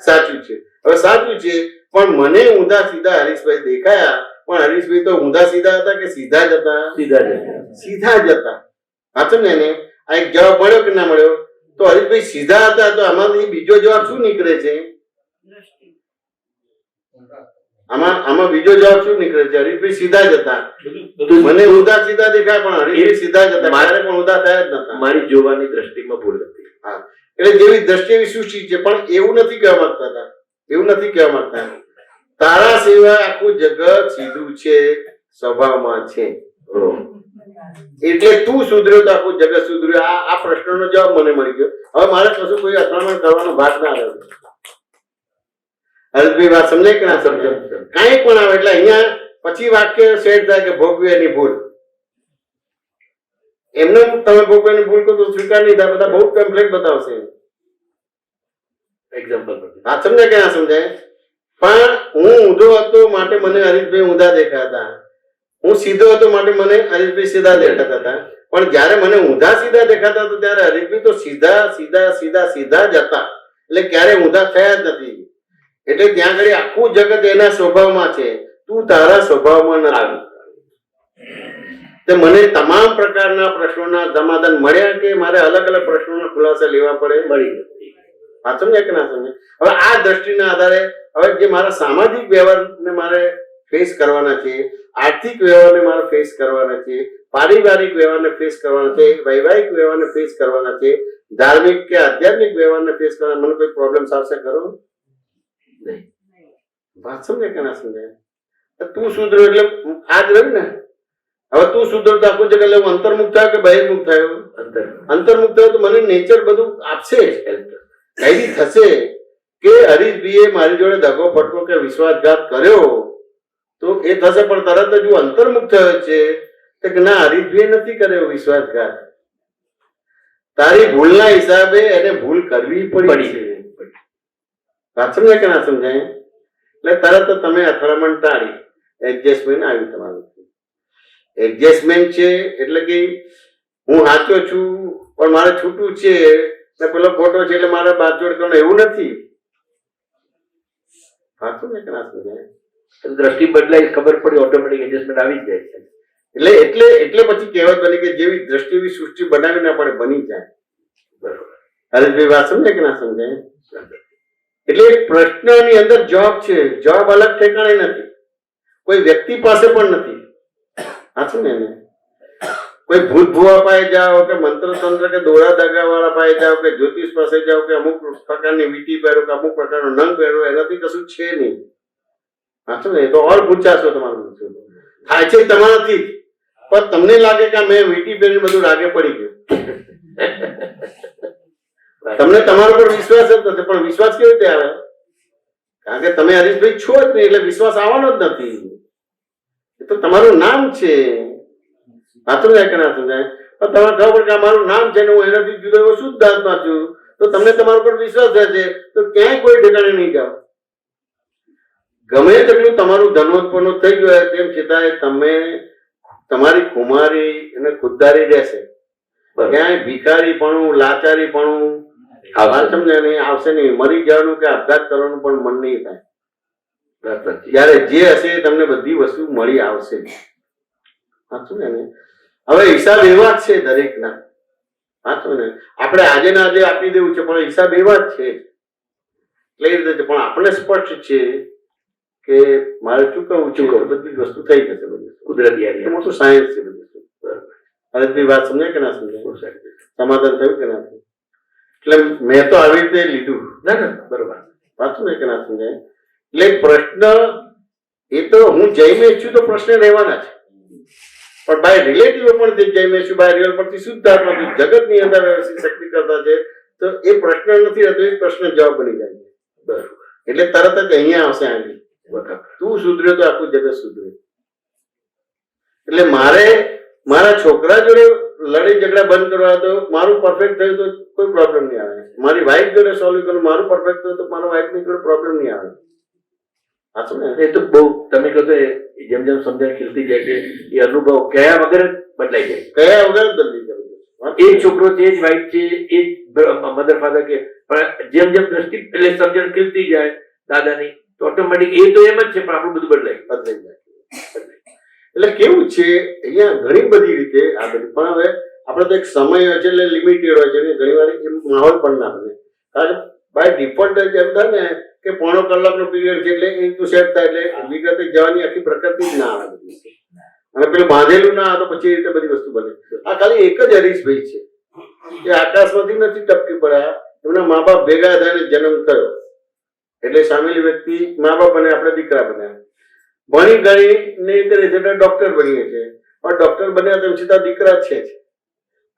Speaker 2: સાચું છે. હવે સાચું છે પણ મને ઊંધા સીધા હરીશભાઈ દેખાયા, પણ હરીશભાઈ તો ઊંધા સીધા હતા કે સીધા જ હતા?
Speaker 4: સીધા જ હતા.
Speaker 2: સીધા જ હતા. વાંચો ને? આ એક જવાબ મળ્યો કે ના મળ્યો? તો હરીશભાઈ સીધા હતા તો આમાંથી બીજો જવાબ શું નીકળે છે? આમાં બીજો જવાબ શું નીકળે છે? હરીશભાઈ સીધા જ હતા. મને ઊંધા સીધા દેખાય પણ હરીશભાઈ સીધા જ હતા, મારે પણ ઊંધા થયા જ નતા.
Speaker 4: મારી જોવાની દ્રષ્ટિમાં ભૂલ હતી.
Speaker 2: હા, એટલે જેવી દ્રષ્ટિ એવી સૃષ્ટિ છે. પણ એવું નથી કહેવા માંગતા હતા, એવું નથી કહેવા માંગતા. તારા સિવાય આખું જગત સીધું છે, સ્વભાવમાં છે. એટલે તું સુધર્યો તો આખું જગત સુધર્યું. આ પ્રશ્નનો જવાબ મને મળી ગયો. હવે મારે કશું કોઈ અથડામણ કરવાનો ભાગ ના રહ્યો. હરીશભાઈ વાત સમજાય કે ના સમજાય? કઈ પણ આવે એટલે અહીંયા પછી વાક્ય સેટ થાય કે ભોગવી એની ભૂલ. એમને તમે ભોગવાની ભૂલ કરો તો સ્વીકાર નહીં થાય, બધા બહુ ટેમ્પલેટ બતાવશે.
Speaker 4: એક્ઝામ્પલ.
Speaker 2: વાત સમજાય કે ના સમજાય? પણ હું ઊંધો હતો માટે મને હરીશભાઈ ઊંધા દેખાતા, હું સીધો હતો માટે મને હરીશભાઈ સીધા દેખાતા હતા. પણ જ્યારે મને ઊંધા સીધા દેખાતા હતા ત્યારે હરીશભાઈ તો સીધા સીધા સીધા સીધા જ હતા, એટલે ક્યારે ઊંધા થયા જ નથી. એટલે ત્યાં આગળ આખું જગત એના સ્વભાવમાં છે, તું તારા સ્વભાવમાં નથી. તે મને તમામ પ્રકારના પ્રશ્નોના સમાધાન મળ્યા કે મારે અલગ અલગ પ્રશ્નોના ખુલાસા લેવા પડે?
Speaker 4: મળી જતી.
Speaker 2: આ સમજ્યા કે ના સમજ્યા? હવે આ દ્રષ્ટિના આધારે હવે જે મારા સામાજિક વ્યવહારને મારે ફેસ કરવાના છે, આર્થિક વ્યવહારને મારે ફેસ કરવાના છે, પારિવારિક વ્યવહારને ફેસ કરવાના છે, વૈવાહિક વ્યવહારને ફેસ કરવાના છે, ધાર્મિક કે આધ્યાત્મિક વ્યવહારને ફેસ કરવાના, મને કોઈ પ્રોબ્લેમ આવશે ખરો?
Speaker 4: નહીં.
Speaker 2: વાત સમજ્યા કે ના સમજાય? તું સુધરો એટલે આ જ રહ્યું ને. હવે તું સુધરો તો આખું જગ્યા હું અંતર્મુખ થયો કે બહિર્મુખ થયો? અંતર્મુખ થયો તો મને નેચર બધું આપશે જ. કઈ થશે કે હરીશભાઈએ મારી જોડે દગો ફટકો કે વિશ્વાસઘાત કર્યો તો એ થશે, પણ તરત જ હું અંતર્મુખ થયો છે કે ના, હરીશભાઈએ નથી કર્યો વિશ્વાસઘાત, તારી ભૂલના હિસાબે એને ભૂલ કરવી પડી છે. વાત સમજાય કે ના સમજાય? એટલે તરત જ તમે અથડામણ ટાળી, એડજસ્ટમેન્ટ આવ્યું તમારું. એડજસ્ટમેન્ટ છે એટલે કે હું સાચો છું પણ મારે છૂટું છે ને પેલો ખોટો છે એટલે મારે બાજોડ કરવાનું, એવું નથી. સાચું ને કે ના સમજાય?
Speaker 4: દ્રષ્ટિ બદલાઈ, ખબર પડી, ઓટોમેટિક એડજસ્ટમેન્ટ આવી જ જાય છે.
Speaker 2: એટલે એટલે એટલે પછી કહેવત બની કે જેવી દ્રષ્ટિ એવી સૃષ્ટિ બનાવીને આપણે બની જાય.
Speaker 4: બરોબર.
Speaker 2: હરેશભાઈ વાત સમજાય કે ના સમજાય? એટલે એક પ્રશ્નની અંદર જવાબ છે, જવાબ અલગ ઠેકાણે નથી, કોઈ વ્યક્તિ પાસે પણ નથી. સાચું ને? કોઈ ભૂત ભુવા પાસે જાઓ કે મંત્ર તંત્ર કે દોરા દાગા વાળા પાસે જાઓ કે જ્યોતિષ પાસે જાઓ કે અમુક પ્રકારની વીટી પહેરો કે અમુક પ્રકારનો નંગ પહેરો, એનાથી કશું છે નહીં. સાચું ને? તો ઓર પૂછાશો તમારું થાય છે તમારાથી, પણ તમને લાગે કે મેં વીટી પહેરી બધું રાગે પડી ગયું. તમને તમારા પર વિશ્વાસ જ નથી, પણ વિશ્વાસ કેવી રીતે આવે? કારણ કે તમે હરીશભાઈ છો જ નહીં, એટલે વિશ્વાસ આવવાનો જ નથી. એ તો તમારું નામ છે. સાચું જાય કે ના સમજાય? પણ તમને ખબર કે મારું નામ છે ને હું એનાથી જુદો એવો શુદ્ધ આત્મા છું, તો તમને તમારા પર વિશ્વાસ રહેશે તો ક્યાંય કોઈ ઠેકાણે નહીં જાઓ. ગમે તેટલું તમારું ધનવતપણું થઈ ગયું તેમ છતાંય તમે તમારી કુમારી અને ખુદદારી રહેશે. ક્યાંય ભિખારીપણું, લાચારીપણું સમજાય નહીં, આવશે નહીં. મરી જવાનું કે આપઘાત કરવાનું પણ મન નહીં થાય. જયારે જે હશે એ તમને બધી વસ્તુ મળી આવશે. સાચું ને? હવે હિસાબ એવા જ છે દરેકના. સાચું ને? આપણે આજે ના આજે આપી દેવું છે, પણ હિસાબ એવા જ છે. એટલે એ રીતે પણ આપણે સ્પષ્ટ છે કે મારે ચૂકવવું છે, બધી વસ્તુ થઈ જશે. બધી કુદરતી મોટું સાયન્સ છે બધું. હરેશભાઈ વાત સમજાય કે ના સમજાય? સમાધાન થયું કે ના થયું? એટલે મેં તો આવી રીતે લીધું.
Speaker 4: ના ના, બરોબર.
Speaker 2: સાચું ને કે ના સમજાય? એટલે પ્રશ્ન એ તો હું જઈ છું તો પ્રશ્ન રહેવાના છે, પણ બાય રિલેટિવ પણ તે જઈ છું, બાય રિયલ પરથી શુદ્ધાત્મા જગતની અંદર વ્યવસ્થિત શક્તિ કરતા છે, તો એ પ્રશ્ન નથી રહેતો, એ પ્રશ્ન જવાબ બની જાય છે. બરોબર. એટલે તરત જ અહીંયા આવશે આંગળી, તું સુધર્યો તો આખું જગત સુધર્યું. એટલે મારે મારા છોકરા જોડે લડાઈ ઝઘડા બંધ કરવા તો મારું પરફેક્ટ થયું તો કોઈ પ્રોબ્લેમ નહીં આવે. મારી વાઈફ જોડે સોલ્વ કરું, મારું પરફેક્ટ થયું તો મારા વાઈફની જોડે પ્રોબ્લેમ નહીં આવે. સાચું ને?
Speaker 4: એ તો બહુ તમે કહો તો જેમ જેમ સમજણ ખીલતી જાય છે એ અનુભવ કયા વગર જ બદલાઈ જાય.
Speaker 2: કયા વગર જ બદલી જાય.
Speaker 4: એ છોકરો છે, એ જ વાઈફ છે, એ જ મધર ફાધર કે, પણ જેમ જેમ દ્રષ્ટિ એટલે સમજણ ખીલતી જાય દાદાની તો ઓટોમેટિક એ તો એમ જ છે, પણ આપણું બધું બદલાઈ જાય.
Speaker 2: એટલે કેવું છે અહીંયા ઘણી બધી રીતે આ બધી, પણ હવે આપણે તો એક સમય હોય છે એટલે લિમિટેડ હોય છે ને ઘણી વાર એ માહોલ પણ ના બને. કારણ કે બાય ડિફોલ્ટ જ એમ થાય ને કે પોણો કલાકનો પીરિયડ છે એટલે એ તો સેટ થાય એટલે વિગતે જવાની આખી પ્રકૃતિ જ ના આવે. અને પેલું બાંધેલું ના આવે તો પછી એ રીતે બધી વસ્તુ બને. આ ખાલી એક જ હરીશભાઈ છે એ આકાશમાંથી નથી ટપકી પડ્યા, એમના મા બાપ ભેગા થઈને જન્મ થયો એટલે સામેલી વ્યક્તિ મા બાપ અને આપણે દીકરા બન્યા. ભણી ગણી ને કરે છે એટલે ડોક્ટર બનીએ છીએ, પણ ડોક્ટર બન્યા તેમ છતાં દીકરા છે જ.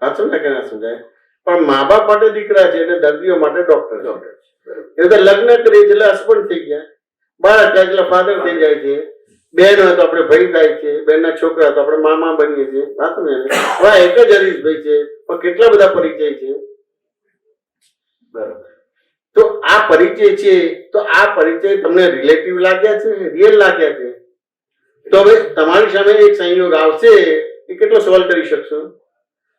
Speaker 2: સાચું ને કે ના સમજાય? પણ મા બાપ માટે દીકરા છે એટલે દર્દીઓ માટે ડોક્ટર. એ તો લગ્ન કરીએ એટલે હસબન્ડ થઈ ગયા, બાળક થાય એટલે ફાધર થઈ જાય છે, બેન હોય તો આપણે ભાઈ થાય છે, બેનના છોકરા તો આપણે મામા બનીએ છીએ. સાચું ને? હવે એક જ હરીશભાઈ છે પણ કેટલા બધા પરિચય છે.
Speaker 4: બરોબર.
Speaker 2: તો આ પરિચય છે, તો આ પરિચય તમને રિલેટિવ લાગ્યા છે, રિયલ લાગ્યા છે? તો હવે તમારી સામે એક સંયોગ આવશે, એ કેટલો સોલ્વ કરી શકશો?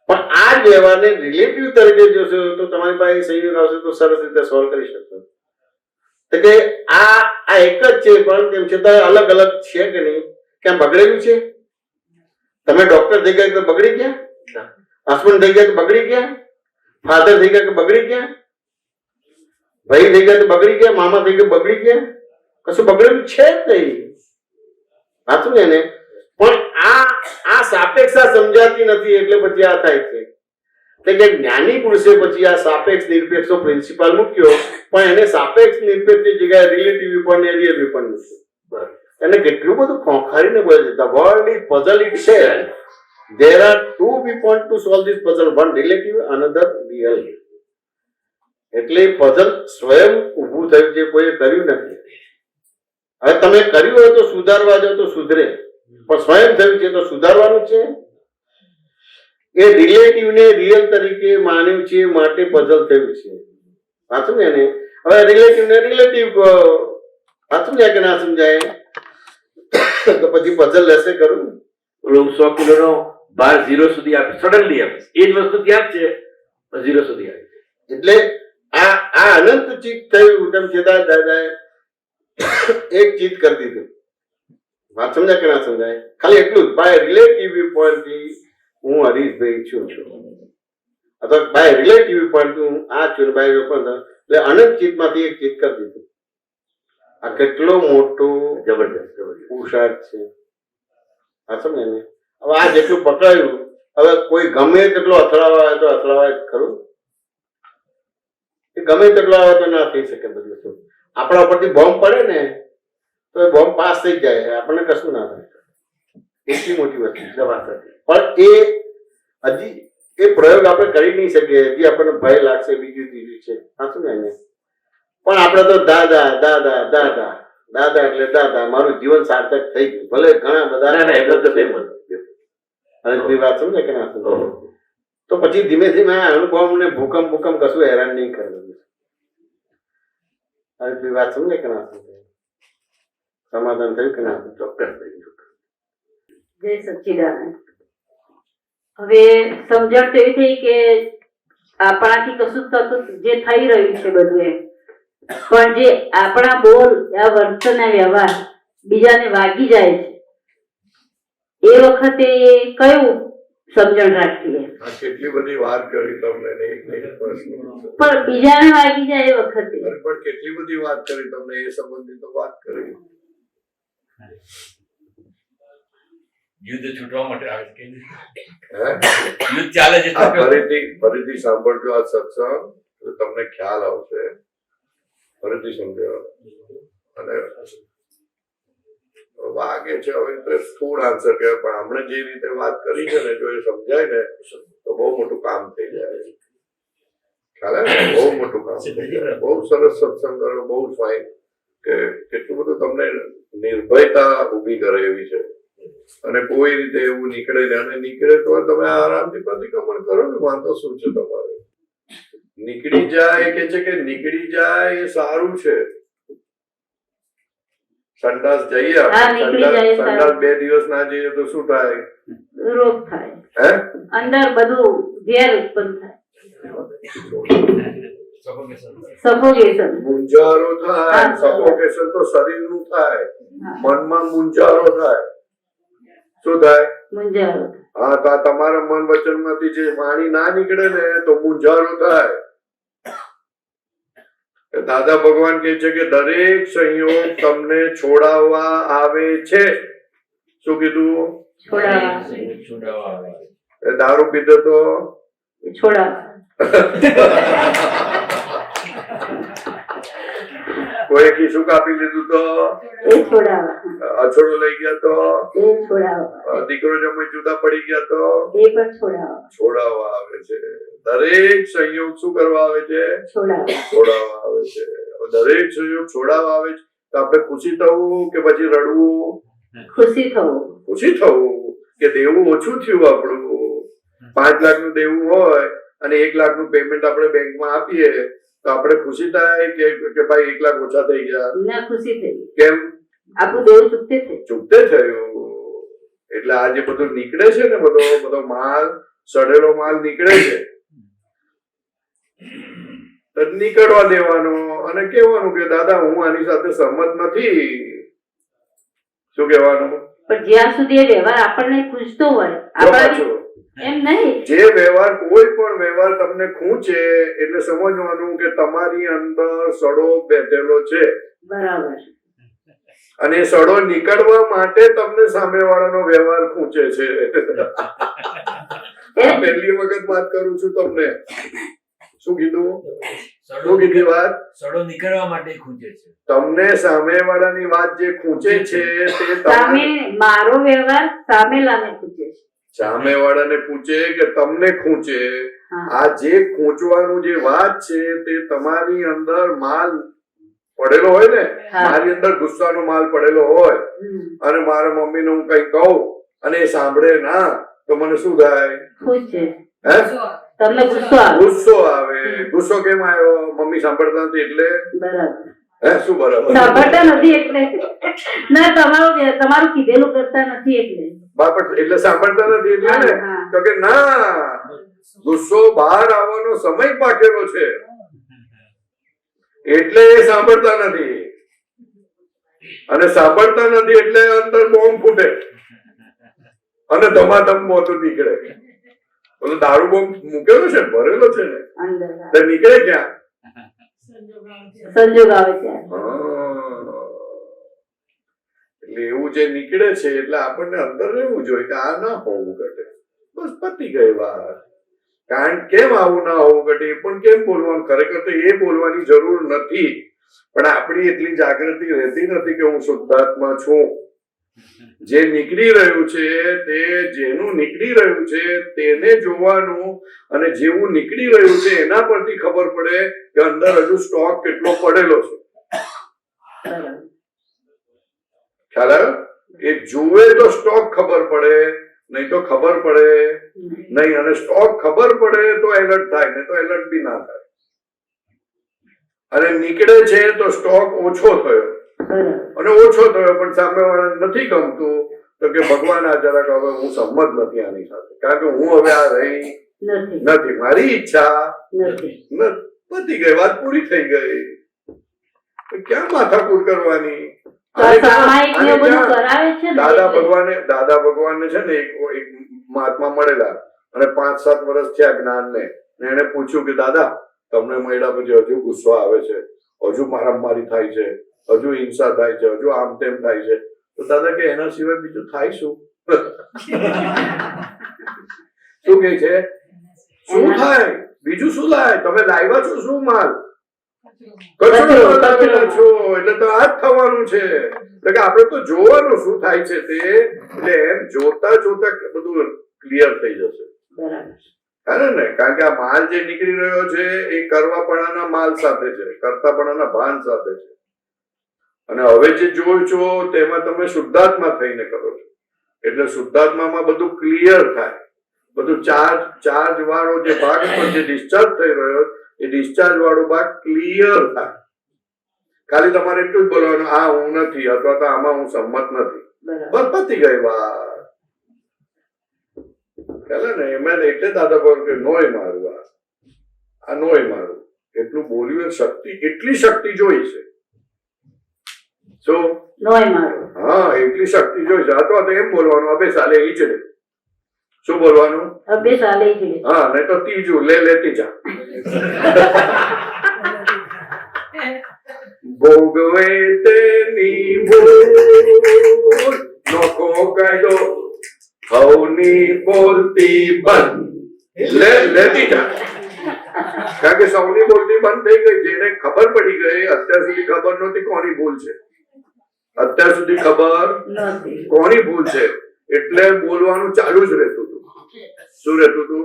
Speaker 2: પણ આ જ વ્યવહારને રિલેટિવ તરીકે જોશો તો તમારી પાસે સંયોગ આવશે તો સરસ રીતે સોલ્વ કરી શકશો. તો કે આ એક જ છે, પણ તેમ છતાં અલગ અલગ છે કે નહીં? ક્યાં બગડેલું છે? તમે ડોક્ટર થઈ ગયા તો બગડી ગયા, હસબન્ડ થઈ ગયા તો બગડી ગયા, ફાધર થઈ ગયા તો બગડી ગયા, ભાઈ થઈ ગયા તો બગડી ગયા, મામા થઈ ગયા બગડી ગયા, કશું બગડેલું છે જ નહીં. સાચું ને? પણ આ સાપેક્ષા સમજાતી નથી એટલે પછી આ થાય છે. એટલે કે જ્ઞાની પુરુષે પછી આ સાપેક્ષ નિરપેક્ષનો પ્રિન્સિપાલ મૂક્યો, પણ એને સાપેક્ષ નિરપેક્ષની જગ્યાએ રિલેટિવ વ્યૂપોઈન્ટ ને રિયલ વ્યૂપોઈન્ટ મૂક્યો. એને કેટલું બધું ખોખારીને બોલે છે. The world is puzzle itself. There are two viewpoints to solve this puzzle, one relative, another real. એટલે પઝલ સ્વયં ઊભું થયું છે, કોઈ કર્યું નથી. હવે તમે કર્યું હોય તો સુધારવા જાઓ તો સુધરે, પણ સ્વયં થયું છે તો સુધારવાનું છે. એ રિલેટિવ ને રિયલ તરીકે માન્યું છે માટે પઝલ થયું છે. સાચું ને? હવે રિલેટિવ ને રિલેટિવ સાચું ને કે ના સમજાય તો પછી પઝલ લેશે કરું.
Speaker 4: 100 કિલોનો બાર 0 સુધી આપે, સડનલી આપે, એ જ વસ્તુ ત્યાં જ છે, 0 સુધી આવે.
Speaker 2: એટલે આ અનંત ચિત્ત થયું તેમ છતાં દાદાએ એક ચિત્ત કરી દીધું. વાત સમજાય કે ના સમજાય? ખાલી એટલું જ, બાય રિલેટિવ વ્યૂ પોઈન્ટ થી હું હરીશભાઈ છું, અથવા બાય રિલેટિવ વ્યૂ પોઈન્ટ થી હું આ છું, બાય વ્યૂ પોઈન્ટ એટલે અનંત ચિત્ત માંથી એક ચિત્ત કરી દીધું. આ કેટલો મોટો
Speaker 4: જબરજસ્ત
Speaker 2: પુરુષાર્થ છે. આ સમજે ને? હવે આ જેટલું પકડાયું, હવે કોઈ ગમે તેટલો અથડાવા આવે તો અથડાવાય ખરું? એ ગમે તેટલો આવે તો ના થઈ શકે. બધું શું આપણા ઉપરથી બોમ્બ પડે ને તો એ બોમ્બ પાસ થઈ જાય, આપણને કશું ના થાય. એટલી મોટી વસ્તુ છે. પણ એ હજી એ પ્રયોગ આપણે કરી નહીં શકીએ. હજી આપણને ભય લાગશે, બીજું ત્રીજું છે. સાચું ને? પણ આપણે તો દાદા દાદા દાદા દાદા એટલે દાદા, મારું જીવન સાર્થક થઈ ગયું. ભલે ઘણા બધા વાત સમજે કે ના સમજે? તો પછી ધીમે ધીમે અણુબોમ્બ ને ભૂકંપ કશું હેરાન નહીં કરવાનું. વાત સમજે કે ના સમજે? સમાધાન થયું કે ના? ચોક્કસ થઈ ગયું.
Speaker 7: જય સચ્ચિદાનંદ. હવે સમજણ તો એવી થઈ કે આપણાથી કશું થતું, જે થઈ રહ્યું છે બધું એમ, પણ જે આપણા બોલ, આ વર્તન, આ વ્યવહાર બીજાને વાગી જાય છે, એ વખતે કયું સમજણ રાખીએ?
Speaker 8: કેટલી બધી વાત કરી તમને,
Speaker 7: પણ બીજાને વાગી જાય એ વખતે
Speaker 8: પણ કેટલી બધી વાત કરી તમને, એ સંબંધી તો વાત કરી.
Speaker 9: યુદ્ધ છૂટવા માટે આવે છે,
Speaker 8: હે?
Speaker 9: યુદ્ધ ચાલે છે.
Speaker 8: ફરીથી સાંભળજો આ સત્સંગ, તો તમને ખ્યાલ આવશે. ફરીથી સમજો. અને વાગે છે હવે તો સ્થૂળ આન્સર કહેવાય, પણ હમણે જે રીતે વાત કરી છે ને, જો એ સમજાય ને તો બહુ મોટું કામ થઈ જાય. ખ્યાલ આવે? બહુ મોટું કામ થઈ જાય. બહુ સરસ સત્સંગ કર્યો, બહુ ફાઇન. કે કેટલું બધું તમને નિર્ભયતા ઊભી કરે એવી છે. અને કોઈ રીતે એવું નીકળે ને, અને નીકળે તો તમે આરામથી પ્રતિક્રમણ કરો ને, વાંધો શું છે તમારે? નીકળી જાય કે છે કે નીકળી જાય એ સારું છે. સંડાસ જઈએ સંડાસ 2 દિવસ ના જઈએ તો શું થાય?
Speaker 7: રોગ થાય,
Speaker 8: હે?
Speaker 7: અંદર બધું ઝેર ઉત્પન્ન થાય, સફોકેશન,
Speaker 8: મૂંઝારો થાય. સફોકેશન તો શરીરનું થાય, મનમાં મૂંઝારો થાય. શું થાય?
Speaker 7: મૂંઝારો.
Speaker 8: હા, તો આ તમારા મન વચન માંથી જે વાણી ના નીકળે ને તો મૂંઝારો થાય. દાદા ભગવાન કહે છે કે દરેક સંયોગ તમને છોડાવવા આવે છે. શું કીધું?
Speaker 7: છોડાવવા.
Speaker 8: દારૂ પીધો તો
Speaker 7: છોડાવવા.
Speaker 8: કોઈ ખીસું કાપી લીધું તો
Speaker 7: એ છોડાવવા.
Speaker 8: અછોડો લઈ ગયા તો
Speaker 7: એ છોડાવવા.
Speaker 8: દીકરો જમાઈ જુદા પડી ગયા તો
Speaker 7: એ પણ છોડાવવા.
Speaker 8: છોડાવવા આવે છે. દરેક સંયોગ શું કરવા આવે છે? છોડાવવા આવે છે. દરેક સંયોગ છોડાવવા આવે છે. તો આપણે ખુશી થવું કે પછી રડવું?
Speaker 7: ખુશી થવું.
Speaker 8: ખુશી થવું કે દેવું ઓછું થયું આપણું. 5 લાખ નું દેવું હોય અને 1 લાખનું પેમેન્ટ આપણે બેંકમાં આપીએ તો આપણે ખુશી થાય કે ભાઈ 1 લાખ ઓછા થઈ ગયા?
Speaker 7: ના, ખુશી થઈ.
Speaker 8: કેમ?
Speaker 7: આપણું દેવું ચૂકતે થઈ.
Speaker 8: ચૂકતે થયું. એટલે આ જે બધું નીકળે છે ને, બધો માલ, સડેલો માલ નીકળે છે, તો નીકળવા દેવાનો અને કહેવાનું કે દાદા હું આની સાથે સહમત નથી. શું કહેવાનું?
Speaker 7: પણ જ્યાં સુધી એ વ્યવહાર આપણને ખૂંચતો હોય,
Speaker 8: જો
Speaker 7: આપણા
Speaker 8: પાછું
Speaker 7: એમ નહીં.
Speaker 8: જે વ્યવહાર, કોઈ પણ વ્યવહાર તમને ખૂંચે એટલે સમજવાનું કે તમારી અંદર સડો બેઠેલો છે,
Speaker 7: બરાબર.
Speaker 8: અને એ સડો નીકળવા માટે તમને સામેવાળાનો વ્યવહાર ખૂંચે છે. આ પહેલી વખત વાત કરું છું તમને. શું કીધું? શું કીધી વાત?
Speaker 9: સડો નીકળવા માટે ખૂંચે છે.
Speaker 8: તમને સામેવાળાની વાત જે ખૂંચે છે તે
Speaker 7: સામે
Speaker 8: તમને
Speaker 7: મારો વ્યવહાર સામેલાને ખૂંચે છે.
Speaker 8: સામેવાળાને પૂછે કે તમને ખૂંચે.
Speaker 7: હા.
Speaker 8: આ જે ખૂંચવાનું જે વાત છે તે તમારી અંદર માલ પડેલો હોય ને,
Speaker 7: હા.
Speaker 8: મારી અંદર ગુસ્સાનો માલ પડેલો હોય અને મારા મમ્મીને હું કઈ કહું અને એ સાંભળે ના તો મને શું થાય?
Speaker 7: ખૂંચે.
Speaker 8: હે?
Speaker 7: તમને ગુસ્સો આવે.
Speaker 8: ગુસ્સો આવે. ગુસ્સો કેમ આવ્યો? મમ્મી સાંભળતા નથી એટલે?
Speaker 7: બરાબર.
Speaker 8: હે, શું બરાબર?
Speaker 7: સાંભળતા નથી એટલે. ના, તમારું કીધેલું કરતા નથી એટલે.
Speaker 8: બાપટ એટલે સાંભળતા નથી એટલે ને?
Speaker 7: હા, હા.
Speaker 8: તો કે ના, ગુસ્સો બહાર આવવાનો સમય પાકેલો છે એટલે એ સાંભળતા નથી. અને સાંભળતા નથી એટલે અંદર બોમ્બ ફૂટે અને ધમાધમ મોતું નીકળે. બોલો દારૂ બોમ્બ મૂકેલો છે, ભરેલો છે ને,
Speaker 7: અંદર
Speaker 8: તો નીકળે ક્યાં?
Speaker 7: સંજોગ આવે ત્યારે.
Speaker 8: એટલે એવું જે નીકળે છે એટલે આપણને અંદર રહેવું જોઈએ કે આ ના હોવું ઘટે. બસ પતી ગઈ વાત. કારણ કેમ આવું ના હોવું ઘટે એ પણ કેમ બોલવાનું? ખરેખર તો એ બોલવાની જરૂર નથી, પણ આપણી એટલી જાગૃતિ રહેતી નથી કે હું શુદ્ધાત્મા છું. જે નીકળી રહ્યું છે તે, જેનું નીકળી રહ્યું છે તેને જોવાનું, અને જેવું નીકળી રહ્યું છે એના પરથી ખબર પડે કે અંદર હજુ સ્ટોક કેટલો પડેલો છે.
Speaker 7: બરાબર.
Speaker 8: ખ્યાલ આવ્યો? એ જુએ તો સ્ટોક ખબર પડે, નહીં તો ખબર પડે નહીં. અને સ્ટોક ખબર પડે તો એલર્ટ થાય, નહીં તો એલર્ટ બી ના થાય. અને નીકળે છે તો સ્ટોક ઓછો થયો,
Speaker 7: બરાબર.
Speaker 8: અને ઓછો થયો પણ સામેવાળાને નથી ગમતું તો કે ભગવાન આ જરાક હવે હું સંમત નથી આની સાથે, કારણ કે હું હવે આ રહી
Speaker 7: નથી.
Speaker 8: નથી, મારી ઈચ્છા
Speaker 7: નથી.
Speaker 8: પતી ગઈ, વાત પૂરી થઈ ગઈ. તો ક્યાં માથાકૂટ કરવાની?
Speaker 7: તો આ સામાયિક ને બધું કરાવે છે ને
Speaker 8: દાદા
Speaker 7: એટલે.
Speaker 8: ભગવાનને છે ને એક મહાત્મા મળેલા અને 5-7 વર્ષ થયા જ્ઞાનને. ને એને પૂછ્યું કે દાદા તમને મળ્યા પછી હજુ ગુસ્સો આવે છે, હજુ મારામારી થાય છે, હજુ હિંસા થાય છે, હજુ આમ તેમ થાય છે. તો દાદા કે એના સિવાય બીજું થાય શું? શું કે છે? શું થાય? બીજું શું થાય? તમે લાવ્યા છો શું માલ? કચરો લાવેલા છો એટલે તો આ જ થવાનું છે. એટલે કે આપણે તો જોવાનું શું થાય છે તે. એટલે એમ જોતા જોતા બધું ક્લિયર થઈ જશે.
Speaker 7: બરાબર.
Speaker 8: ખરે ને? કારણ કે આ માલ જે નીકળી રહ્યો છે એ કરવાપણાના માલ સાથે છે, કરતાપણાના ભાન સાથે છે. અને હવે જે જોયો છો તેમાં તમે શુદ્ધાત્મા થઈને કરો છો. એટલે શુદ્ધાત્મામાં બધું ક્લિયર થાય. બધું ચાર્જ વાળો જે ભાગ પર જે ડિસ્ચાર્જ થઈ રહ્યો એ ડિસ્ચાર્જ વાળો ભાગ ક્લિયર થાય. ખાલી તમારે એટલું જ બોલવાનું આ હું નથી, અથવા તો આમાં હું સંમત નથી. બસ પતી ગઈ વાત. ચાલે ને? એમાં એટલે દાદા બોલ કે નોય મારું, આ નોય મારું એટલું બોલ્યું. શક્તિ, એટલી શક્તિ જોઈ છે. શું?
Speaker 7: નોય મારું.
Speaker 8: હા, એટલી શક્તિ જોઈ છે. અથવા તો એમ બોલવાનું અબે સાલે ઈચડે. શું બોલવાનું?
Speaker 7: અબે સાલે ઈચડે.
Speaker 8: હા, નહીં તો ત્રીજું લેતી જા. ભોગવે તેની ભૂલ નોખો કાયદો હવની બોલતી બંધ લેતી જા. કારણ કે સૌની બોલતી બંધ થઈ ગઈ. જેને ખબર પડી ગઈ, અત્યાર સુધી ખબર નહોતી કોની ભૂલ છે, અત્યાર સુધી ખબર કોની ભૂલ છે, એટલે બોલવાનું ચાલુ જ રહેતું હતું. શું રહેતું હતું?